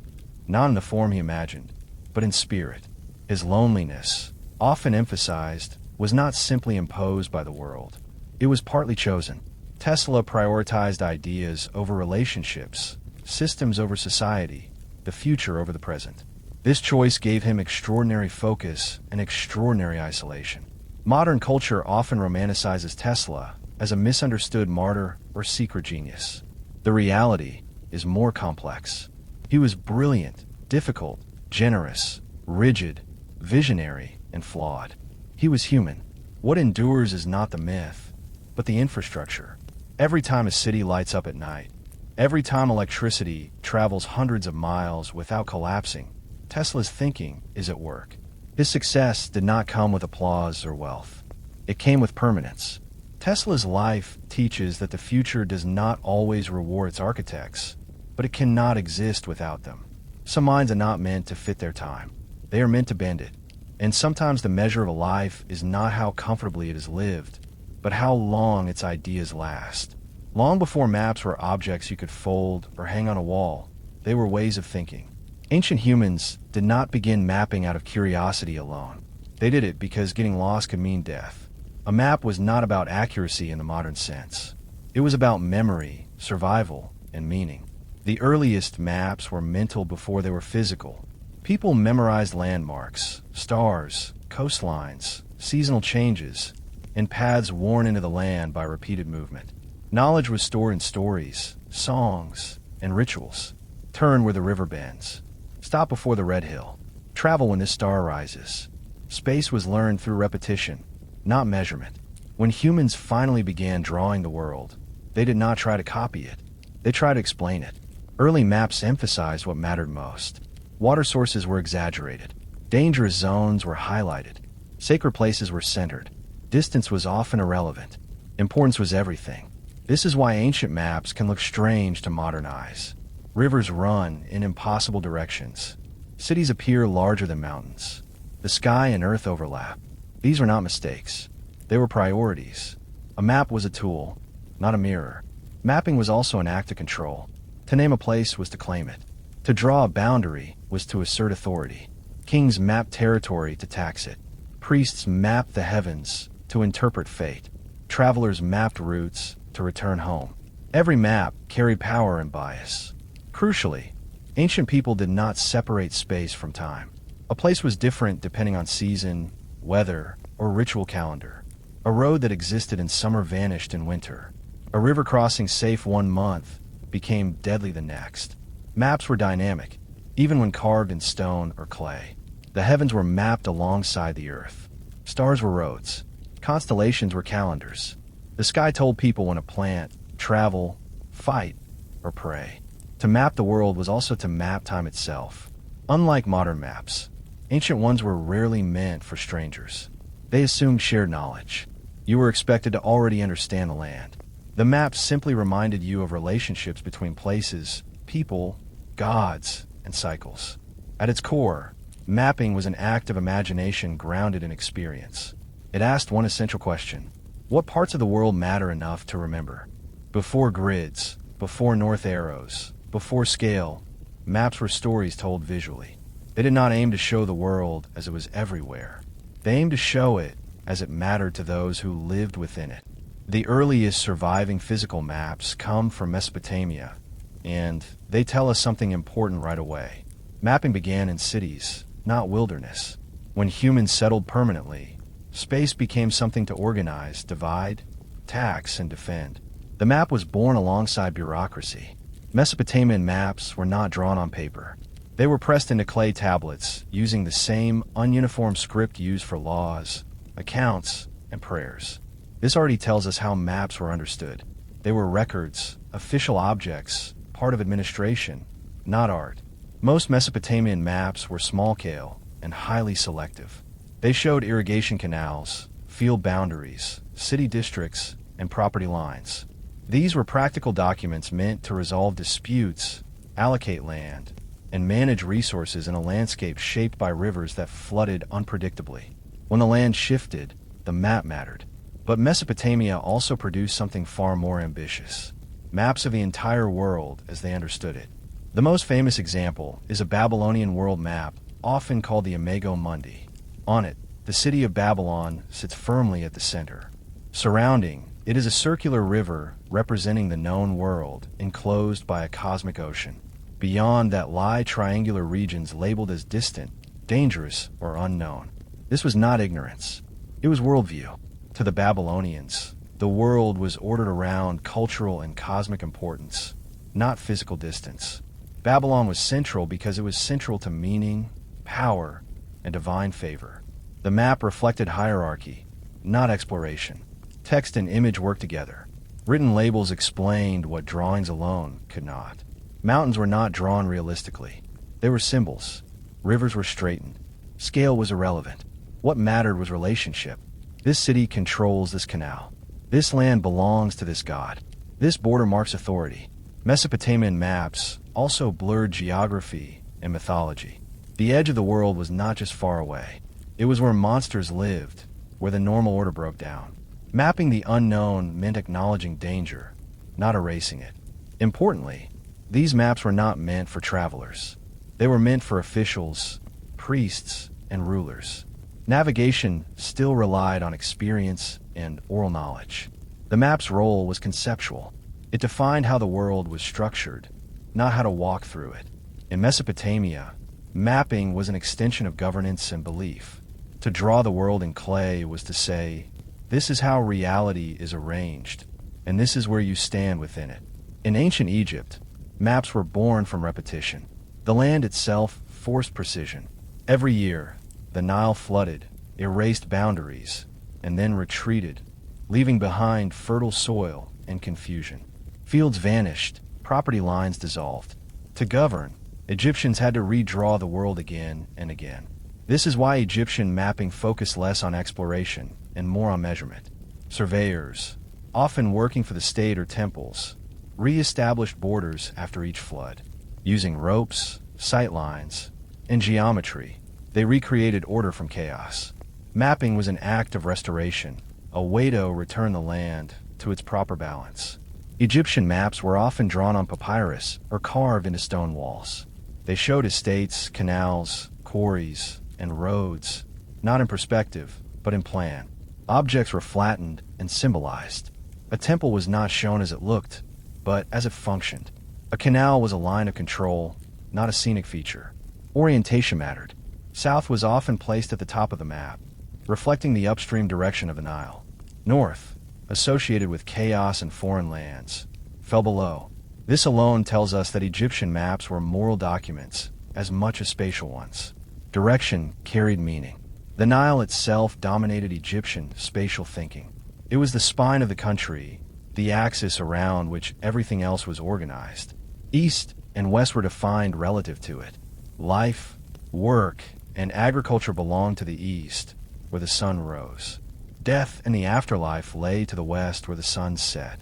Speaker 1: not in the form he imagined, but in spirit. His loneliness, often emphasized, was not simply imposed by the world. It was partly chosen. Tesla prioritized ideas over relationships, systems over society, the future over the present. This choice gave him extraordinary focus and extraordinary isolation. Modern culture often romanticizes Tesla as a misunderstood martyr or secret genius. The reality is more complex. He was brilliant, difficult, generous, rigid, visionary, and flawed. He was human. What endures is not the myth, but the infrastructure. Every time a city lights up at night, every time electricity travels hundreds of miles without collapsing, Tesla's thinking is at work. His success did not come with applause or wealth. It came with permanence. Tesla's life teaches that the future does not always reward its architects, but it cannot exist without them. Some minds are not meant to fit their time. They are meant to bend it. And sometimes the measure of a life is not how comfortably it is lived, but how long its ideas last. Long before maps were objects you could fold or hang on a wall, they were ways of thinking. Ancient humans did not begin mapping out of curiosity alone. They did it because getting lost could mean death. A map was not about accuracy in the modern sense. It was about memory, survival, and meaning. The earliest maps were mental before they were physical. People memorized landmarks, stars, coastlines, seasonal changes, and paths worn into the land by repeated movement. Knowledge was stored in stories, songs, and rituals. Turn where the river bends. Stop before the red hill. Travel when this star rises. Space was learned through repetition, not measurement. When humans finally began drawing the world, they did not try to copy it. They tried to explain it. Early maps emphasized what mattered most. Water sources were exaggerated. Dangerous zones were highlighted. Sacred places were centered. Distance was often irrelevant. Importance was everything. This is why ancient maps can look strange to modern eyes. Rivers run in impossible directions. Cities appear larger than mountains. The sky and earth overlap. These were not mistakes. They were priorities. A map was a tool, not a mirror. Mapping was also an act of control. To name a place was to claim it. To draw a boundary was to assert authority. Kings mapped territory to tax it. Priests mapped the heavens to interpret fate. Travelers mapped routes to return home. Every map carried power and bias. Crucially, ancient people did not separate space from time. A place was different depending on season, weather, or ritual calendar. A road that existed in summer vanished in winter. A river crossing safe one month became deadly the next. Maps were dynamic, even when carved in stone or clay. The heavens were mapped alongside the earth. Stars were roads. Constellations were calendars. The sky told people when to plant, travel, fight, or pray. To map the world was also to map time itself. Unlike modern maps, ancient ones were rarely meant for strangers. They assumed shared knowledge. You were expected to already understand the land. The maps simply reminded you of relationships between places, people, gods, and cycles. At its core, mapping was an act of imagination grounded in experience. It asked one essential question: what parts of the world matter enough to remember? Before grids, before north arrows, before scale, maps were stories told visually. They did not aim to show the world as it was everywhere. They aimed to show it as it mattered to those who lived within it. The earliest surviving physical maps come from Mesopotamia, and they tell us something important right away. Mapping began in cities, not wilderness. When humans settled permanently, space became something to organize, divide, tax, and defend. The map was born alongside bureaucracy. Mesopotamian maps were not drawn on paper. They were pressed into clay tablets, using the same ununiform script used for laws, accounts, and prayers. This already tells us how maps were understood. They were records, official objects, part of administration, not art. Most Mesopotamian maps were small-scale and highly selective. They showed irrigation canals, field boundaries, city districts, and property lines. These were practical documents meant to resolve disputes, allocate land, and manage resources in a landscape shaped by rivers that flooded unpredictably. When the land shifted, the map mattered. But Mesopotamia also produced something far more ambitious: maps of the entire world as they understood it. The most famous example is a Babylonian world map, often called the Imago Mundi. On it, the city of Babylon sits firmly at the center. Surrounding it is a circular river representing the known world, enclosed by a cosmic ocean. Beyond that lie triangular regions labeled as distant, dangerous, or unknown. This was not ignorance. It was worldview. To the Babylonians, the world was ordered around cultural and cosmic importance, not physical distance. Babylon was central because it was central to meaning, power, and divine favor. The map reflected hierarchy, not exploration. Text and image worked together. Written labels explained what drawings alone could not. Mountains were not drawn realistically. They were symbols. Rivers were straightened. Scale was irrelevant. What mattered was relationship. This city controls this canal. This land belongs to this god. This border marks authority. Mesopotamian maps also blurred geography and mythology. The edge of the world was not just far away. It was where monsters lived, where the normal order broke down. Mapping the unknown meant acknowledging danger, not erasing it. Importantly, these maps were not meant for travelers. They were meant for officials, priests, and rulers. Navigation still relied on experience and oral knowledge. The The map's role was conceptual. It defined how the world was structured, not how to walk through it. In Mesopotamia, mapping was an extension of governance and belief. To draw the world in clay was to say, this is how reality is arranged, and this is where you stand within it. In ancient Egypt, maps were born from repetition. The land itself forced precision. Every year, the Nile flooded, erased boundaries, and then retreated, leaving behind fertile soil and confusion. Fields vanished, property lines dissolved. To govern, Egyptians had to redraw the world again and again. This is why Egyptian mapping focused less on exploration and more on measurement. Surveyors, often working for the state or temples, re-established borders after each flood. Using ropes, sight lines, and geometry, they recreated order from chaos. Mapping was an act of restoration, a way to return the land to its proper balance. Egyptian maps were often drawn on papyrus or carved into stone walls. They showed estates, canals, quarries, and roads, not in perspective, but in plan. Objects were flattened and symbolized. A temple was not shown as it looked, but as it functioned. A canal was a line of control, not a scenic feature. Orientation mattered. South was often placed at the top of the map, reflecting the upstream direction of the Nile. North, associated with chaos and foreign lands, fell below. This alone tells us that Egyptian maps were moral documents as much as spatial ones. Direction carried meaning. The Nile itself dominated Egyptian spatial thinking. It was the spine of the country, the axis around which everything else was organized. East and west were defined relative to it. Life, work, and agriculture belonged to the east, where the sun rose. Death and the afterlife lay to the west, where the sun set.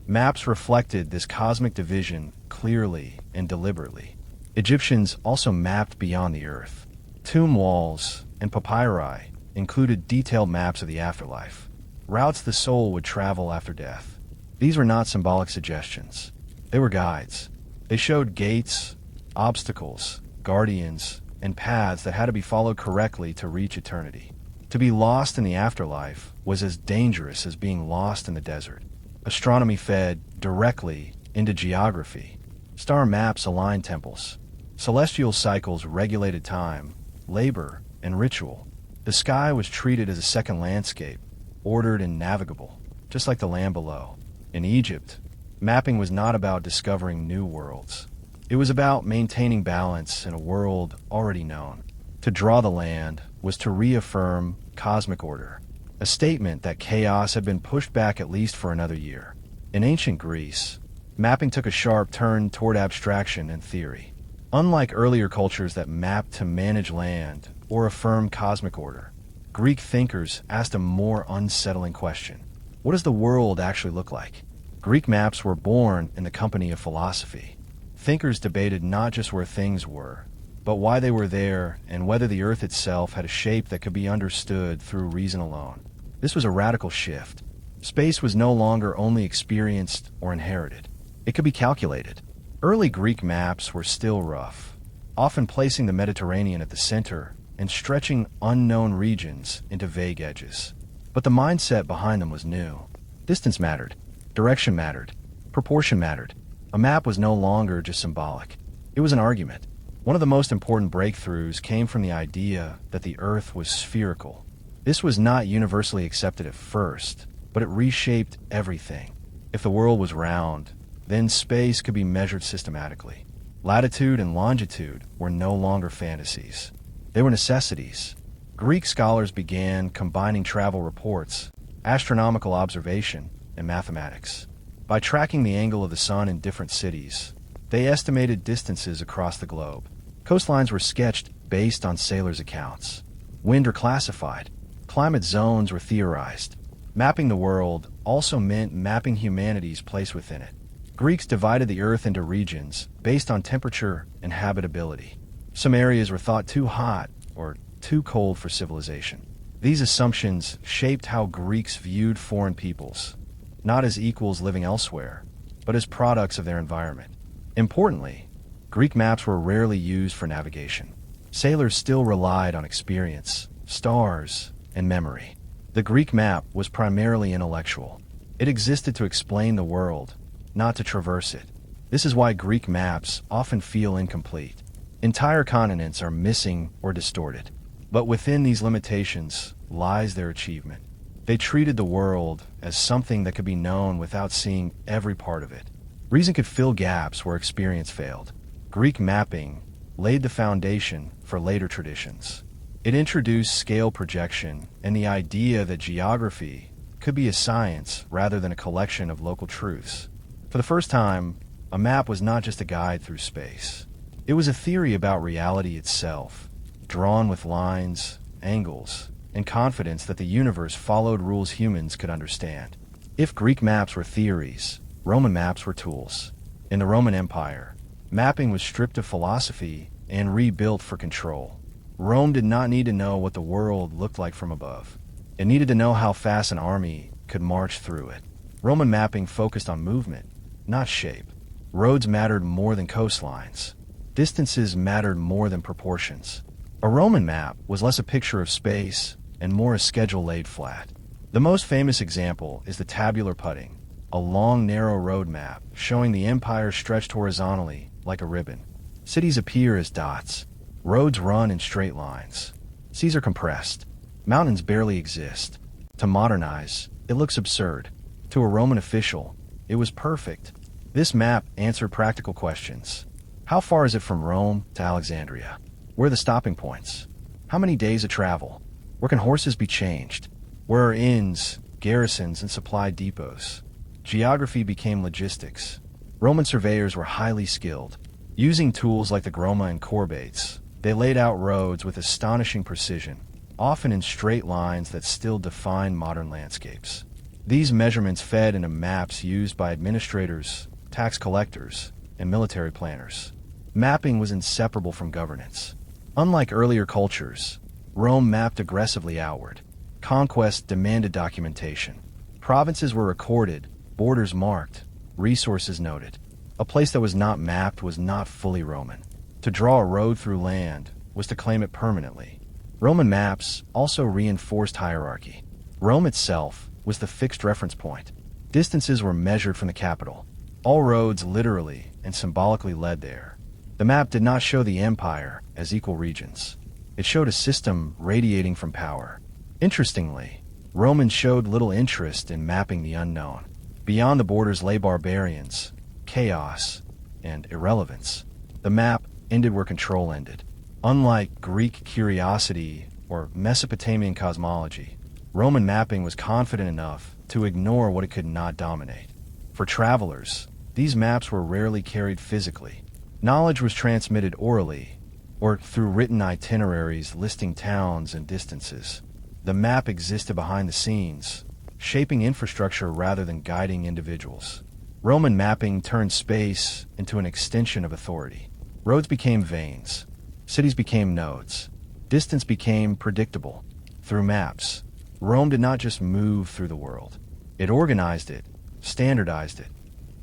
Speaker 1: Maps reflected this cosmic division clearly and deliberately. Egyptians also mapped beyond the earth. Tomb walls and papyri included detailed maps of the afterlife, routes the soul would travel after death. These were not symbolic suggestions. They were guides. They showed gates, obstacles, guardians, and paths that had to be followed correctly to reach eternity. To be lost in the afterlife was as dangerous as being lost in the desert. Astronomy fed directly into geography. Star maps aligned temples. Celestial cycles regulated time, labor, and ritual. The sky was treated as a second landscape, ordered and navigable, just like the land below. In Egypt, mapping was not about discovering new worlds. It was about maintaining balance in a world already known. To draw the land was to reaffirm cosmic order, a statement that chaos had been pushed back at least for another year. In ancient Greece, mapping took a sharp turn toward abstraction and theory. Unlike earlier cultures that mapped to manage land or affirm cosmic order, Greek thinkers asked a more unsettling question. What does the world actually look like? Greek maps were born in the company of philosophy. Thinkers debated not just where things were, but why they were there and whether the earth itself had a shape that could be understood through reason alone. This was a radical shift. Space was no longer only experienced or inherited. It could be calculated. Early Greek maps were still rough, often placing the Mediterranean at the center and stretching unknown regions into vague edges. But the mindset behind them was new. Distance mattered. Direction mattered. Proportion mattered. A map was no longer just symbolic. It was an argument. One of the most important breakthroughs came from the idea that the Earth was spherical. This was not universally accepted at first, but it reshaped everything. If the world was round, then space could be measured systematically. Latitude and longitude were no longer fantasies. They were necessities. Greek scholars began combining travel reports, astronomical observation, and mathematics. By tracking the angle of the sun in different cities, they estimated distances across the globe. Coastlines were sketched based on sailors' accounts. Wind were classified. Climate zones were theorized. Mapping the world also meant mapping humanity's place within it. Greeks divided the earth into regions based on temperature and habitability. Some areas were thought too hot or too cold for civilization. These assumptions shaped how Greeks viewed foreign peoples, not as equals living elsewhere, but as products of their environment. Importantly, Greek maps were rarely used for navigation. Sailors still relied on experience, stars, and memory. The Greek map was primarily intellectual. It existed to explain the world, not to traverse it. This is why Greek maps often feel incomplete. Entire continents are missing or distorted. But within these limitations lies their achievement. They treated the world as something that could be known without seeing every part of it. Reason could fill gaps where experience failed. Greek mapping laid the foundation for later traditions. It introduced scale projection and the idea that geography could be a science rather than a collection of local truths. For the first time, a map was not just a guide through space. It was a theory about reality itself, drawn with lines, angles, and confidence that the universe followed rules humans could understand. If Greek maps were theories, Roman maps were tools. In the Roman Empire, mapping was stripped of philosophy and rebuilt for control. Rome did not need to know what the world looked like from above. It needed to know how fast an army could march through it. Roman mapping focused on movement, not shape. Roads mattered more than coastlines. Distances mattered more than proportions. A Roman map was less a picture of space and more a schedule laid flat. The most famous example is the tabular pudding, a long, narrow road map showing the empire stretched horizontally like a ribbon. Cities appear as dots. Roads run in straight lines. Seas are compressed. Mountains barely exist. To modernize, it looks absurd. To a Roman official, it was perfect. This map answered practical questions. How far is it from Rome to Alexandria? Where are the stopping points? How many days of travel? Where can horses be changed? Where are inns, garrisons, and supply depots? Geography became logistics. Roman surveyors were highly skilled. Using tools like the groma and courbates, they laid out roads with astonishing precision, often in straight lines that still define modern landscapes. These measurements fed into maps used by administrators, tax collectors, and military planners. Mapping was inseparable from governance. Unlike earlier cultures, Rome mapped aggressively outward. Conquest demanded documentation. Provinces were recorded, borders marked, resources noted. A place that was not mapped was not fully Roman. To draw a road through land was to claim it permanently. Roman maps also reinforced hierarchy. Rome itself was the fixed reference point. Distances were measured from the capital. All roads literally and symbolically led there. The map did not show the empire as equal regions. It showed a system radiating from power. Interestingly, Romans showed little interest in mapping the unknown. Beyond the borders lay barbarians, chaos, and irrelevance. The map ended where control ended. Unlike Greek curiosity or Mesopotamian cosmology, Roman mapping was confident enough to ignore what it could not dominate. For travelers, these maps were rarely carried physically. Knowledge was transmitted orally, or through written itineraries listing towns and distances. The map existed behind the scenes, shaping infrastructure rather than guiding individuals. Roman mapping turned space into an extension of authority. Roads became veins. Cities became nodes. Distance became predictable. Through maps, Rome did not just move through the world. It organized it, standardized it,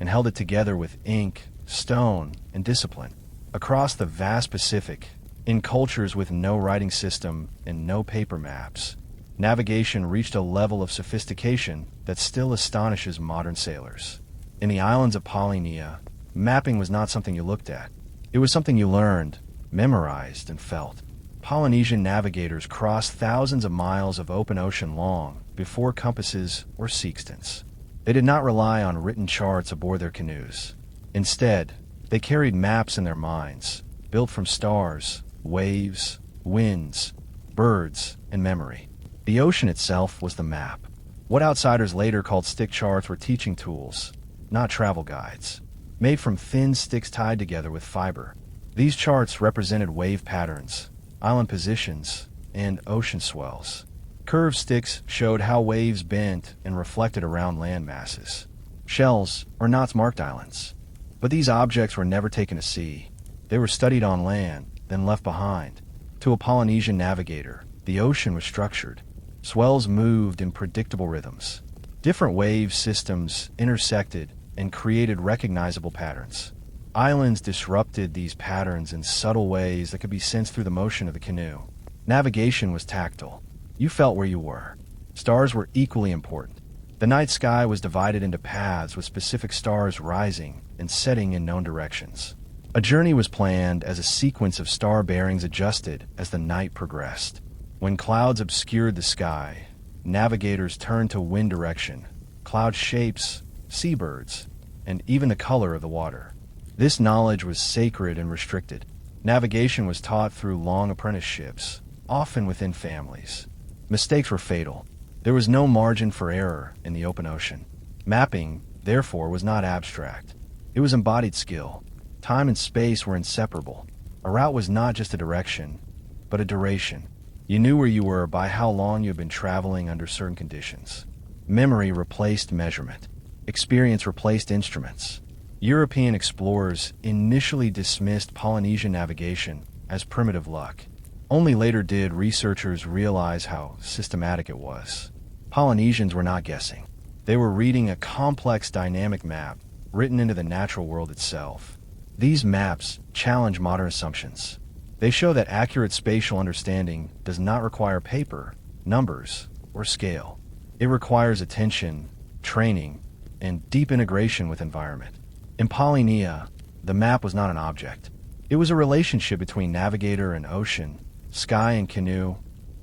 Speaker 1: and held it together with ink, stone, and discipline. Across the vast Pacific, in cultures with no writing system and no paper maps, navigation reached a level of sophistication that still astonishes modern sailors. In the islands of Polynesia, mapping was not something you looked at. It was something you learned, memorized, and felt. Polynesian navigators crossed thousands of miles of open ocean long before compasses or sextants. They did not rely on written charts aboard their canoes. Instead, they carried maps in their minds, built from stars, waves, winds, birds, and memory. The ocean itself was the map. What outsiders later called stick charts were teaching tools, not travel guides, made from thin sticks tied together with fiber. These charts represented wave patterns, island positions, and ocean swells. Curved sticks showed how waves bent and reflected around land masses. Shells or knots marked islands. But these objects were never taken to sea. They were studied on land, then left behind. To a Polynesian navigator, the ocean was structured. Swells moved in predictable rhythms. Different wave systems intersected and created recognizable patterns. Islands disrupted these patterns in subtle ways that could be sensed through the motion of the canoe. Navigation was tactile. You felt where you were. Stars were equally important. The night sky was divided into paths with specific stars rising and setting in known directions. A journey was planned as a sequence of star bearings adjusted as the night progressed. When clouds obscured the sky, navigators turned to wind direction, cloud shapes, seabirds, and even the color of the water. This knowledge was sacred and restricted. Navigation was taught through long apprenticeships, often within families. Mistakes were fatal. There was no margin for error in the open ocean. Mapping, therefore, was not abstract. It was embodied skill. Time and space were inseparable. A route was not just a direction, but a duration. You knew where you were by how long you had been traveling under certain conditions. Memory replaced measurement. Experience replaced instruments. European explorers initially dismissed Polynesian navigation as primitive luck. Only later did researchers realize how systematic it was. Polynesians were not guessing. They were reading a complex dynamic map written into the natural world itself. These maps challenge modern assumptions. They show that accurate spatial understanding does not require paper, numbers, or scale. It requires attention, training, and deep integration with environment. In Polynesia, the map was not an object. It was a relationship between navigator and ocean, sky and canoe,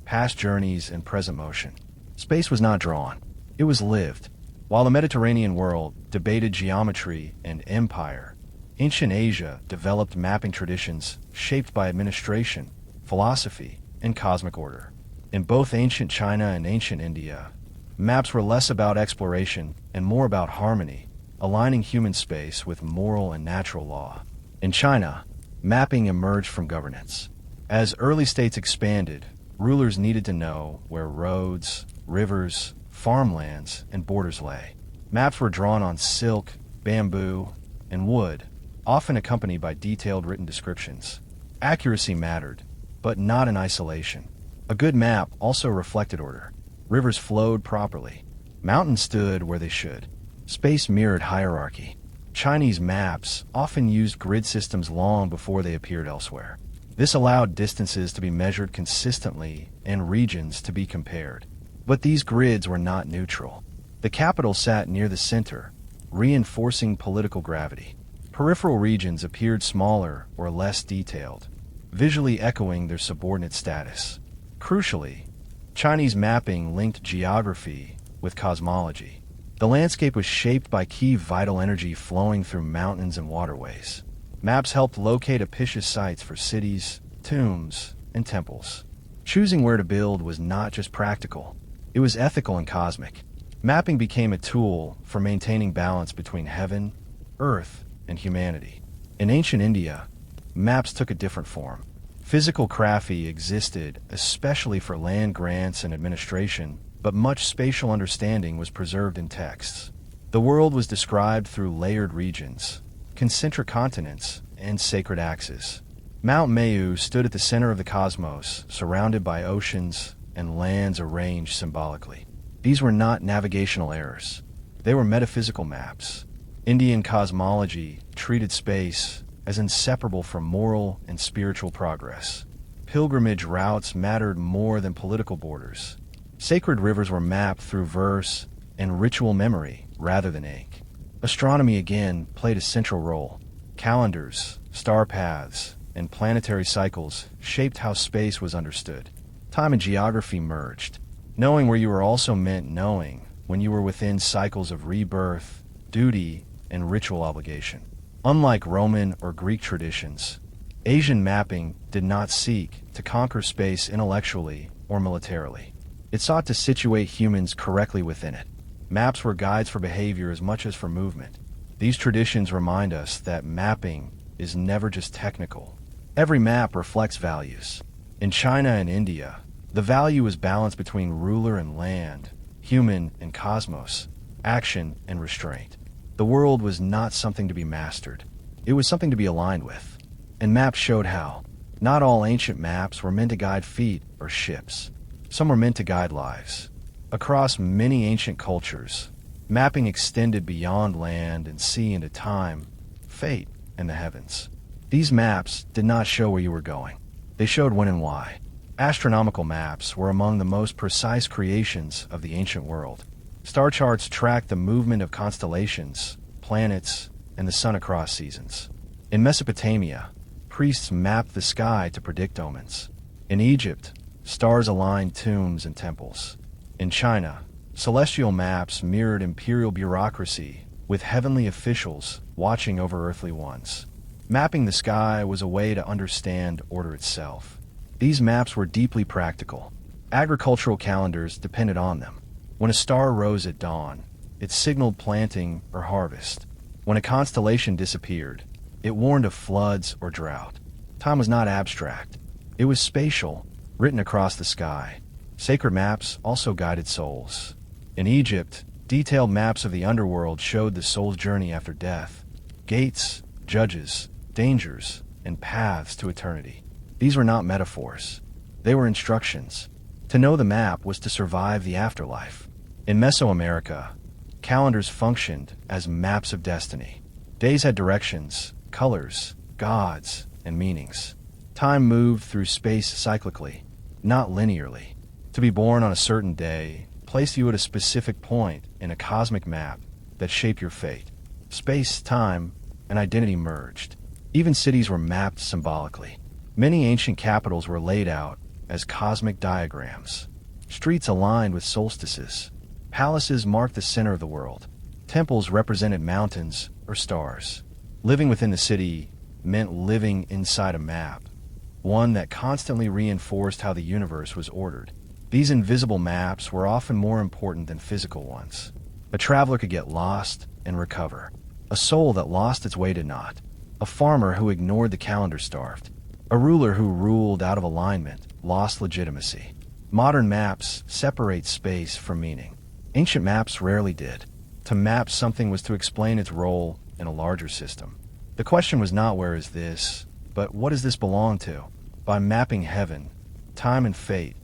Speaker 1: past journeys and present motion. Space was not drawn. It was lived. While the Mediterranean world debated geometry and empire, ancient Asia developed mapping traditions shaped by administration, philosophy, and cosmic order. In both ancient China and ancient India, maps were less about exploration and more about harmony, aligning human space with moral and natural law. In China, mapping emerged from governance. As early states expanded, rulers needed to know where roads, rivers, farmlands, and borders lay. Maps were drawn on silk, bamboo, and wood, often accompanied by detailed written descriptions. Accuracy mattered, but not in isolation. A good map also reflected order. Rivers flowed properly. Mountains stood where they should. Space mirrored hierarchy. Chinese maps often used grid systems long before they appeared elsewhere. This allowed distances to be measured consistently and regions to be compared. But these grids were not neutral. The capital sat near the center, reinforcing political gravity. Peripheral regions appeared smaller or less detailed, visually echoing their subordinate status. Crucially, Chinese mapping linked geography with cosmology. The landscape was shaped by key vital energy flowing through mountains and waterways. Maps helped locate auspicious sites for cities, tombs, and temples. Choosing where to build was not just practical, it was ethical and cosmic. Mapping became a tool for maintaining balance between heaven, earth, and humanity. In ancient India, maps took a different form. Physical graphy existed, especially for land grants and administration, but much spatial understanding was preserved in texts. The world was described through layered regions, concentric continents, and sacred axes. Mount Mayu stood at the center of the cosmos, surrounded by oceans and lands arranged symbolically. These were not navigational errors. They were metaphysical maps. Indian cosmology treated space as inseparable from moral and spiritual progress. Pilgrimage routes mattered more than political borders. Sacred rivers were mapped through verse and ritual memory rather than ink. Astronomy again played a central role. Calendars, star paths, and planetary cycles shaped how space was understood. Time and geography merged. Knowing where you were also meant knowing when you were within cycles of rebirth, duty, and ritual obligation. Unlike Roman or Greek traditions, Asian mapping did not seek to conquer space intellectually or militarily. It sought to situate humans correctly within it. Maps were guides for behavior as much as for movement. These traditions remind us that mapping is never just technical. Every map reflects values. In China and India, the value is balance between ruler and land, human and cosmos, action and restraint. The world was not something to be mastered. It was something to be aligned with. And maps showed how. Not all ancient maps were meant to guide feet or ships. Some were meant to guide lives. Across many ancient cultures, mapping extended beyond land and sea into time, fate, and the heavens. These maps did not show where you were going. They showed when and why. Astronomical maps were among the most precise creations of the ancient world. Star charts track the movement of constellations, planets, and the sun across seasons. In Mesopotamia, priests mapped the sky to predict omens. In Egypt, stars aligned tombs and temples. In China, celestial maps mirrored imperial bureaucracy, with heavenly officials watching over earthly ones. Mapping the sky was a way to understand order itself. These maps were deeply practical. Agricultural calendars depended on them. When a star rose at dawn, it signaled planting or harvest. When a constellation disappeared, it warned of floods or drought. Time was not abstract. It was spatial, written across the sky. Sacred maps also guided souls. In Egypt, detailed maps of the underworld showed the soul's journey after death. Gates, judges, dangers, and paths to eternity. These were not metaphors. They were instructions. To know the map was to survive the afterlife. In Mesoamerica, calendars functioned as maps of destiny. Days had directions, colors, gods, and meanings. Time moved through space cyclically, not linearly. To be born on a certain day placed you at a specific point in a cosmic map that shaped your fate. Space, time, and identity merged. Even cities were mapped symbolically. Many ancient capitals were laid out as cosmic diagrams. Streets aligned with solstices. Palaces marked the center of the world. Temples represented mountains or stars. Living within the city meant living inside a map, one that constantly reinforced how the universe was ordered. These invisible maps were often more important than physical ones. A traveler could get lost and recover. A soul that lost its way did not. A farmer who ignored the calendar starved. A ruler who ruled out of alignment lost legitimacy. Modern maps separate space from meaning. Ancient maps rarely did. To map something was to explain its role in a larger system. The question was not where is this, but what does this belong to? By mapping heaven, time, and fate,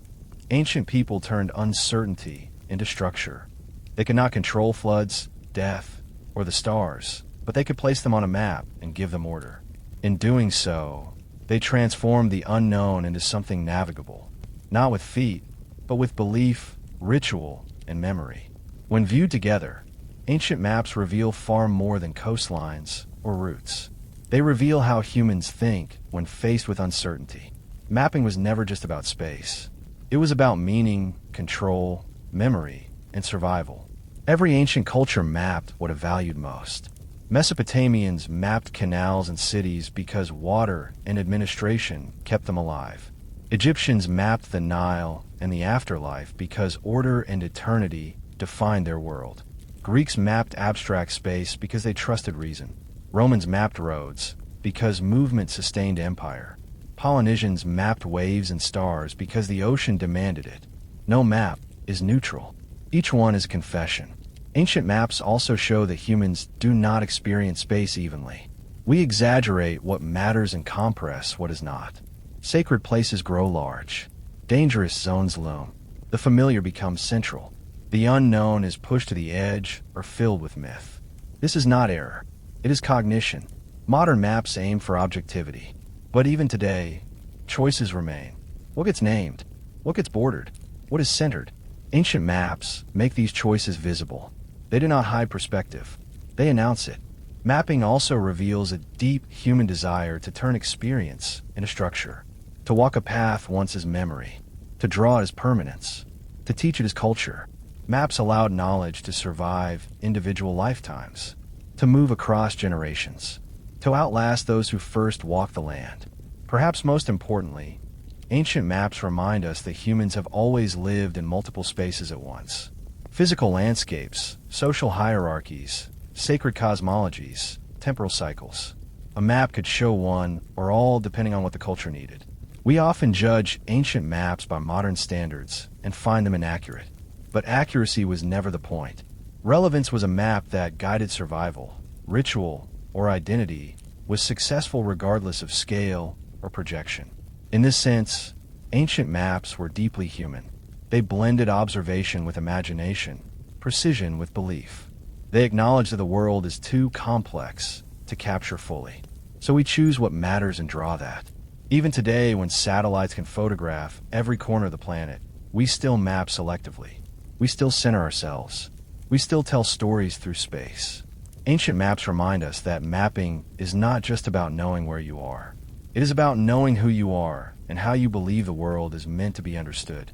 Speaker 1: ancient people turned uncertainty into structure. They could not control floods, death, or the stars, but they could place them on a map and give them order. In doing so, they transformed the unknown into something navigable, not with feet, but with belief, ritual, and memory. When viewed together, ancient maps reveal far more than coastlines or routes. They reveal how humans think when faced with uncertainty. Mapping was never just about space. It was about meaning, control, memory, and survival. Every ancient culture mapped what it valued most. Mesopotamians mapped canals and cities because water and administration kept them alive. Egyptians mapped the Nile and the afterlife because order and eternity defined their world. Greeks mapped abstract space because they trusted reason. Romans mapped roads because movement sustained empire. Polynesians mapped waves and stars because the ocean demanded it. No map is neutral. Each one is a confession. Ancient maps also show that humans do not experience space evenly. We exaggerate what matters and compress what is not. Sacred places grow large. Dangerous zones loom. The familiar becomes central. The unknown is pushed to the edge or filled with myth. This is not error. It is cognition. Modern maps aim for objectivity. But even today, choices remain. What gets named? What gets bordered? What is centered? Ancient maps make these choices visible. They do not hide perspective. They announce it. Mapping also reveals a deep human desire to turn experience into structure. To walk a path once as memory. To draw it as permanence. To teach it as culture. Maps allowed knowledge to survive individual lifetimes. To move across generations. To outlast those who first walked the land. Perhaps most importantly, ancient maps remind us that humans have always lived in multiple spaces at once. Physical landscapes, social hierarchies, sacred cosmologies, temporal cycles. A map could show one or all depending on what the culture needed. We often judge ancient maps by modern standards and find them inaccurate. But accuracy was never the point. Relevance was a map that guided survival, ritual, or identity was successful regardless of scale or projection. In this sense, ancient maps were deeply human. They blended observation with imagination, precision with belief. They acknowledged that the world is too complex to capture fully. So we choose what matters and draw that. Even today, when satellites can photograph every corner of the planet, we still map selectively. We still center ourselves. we still tell stories through space. Ancient maps remind us that mapping is not just about knowing where you are. It is about knowing who you are and how you believe the world is meant to be understood.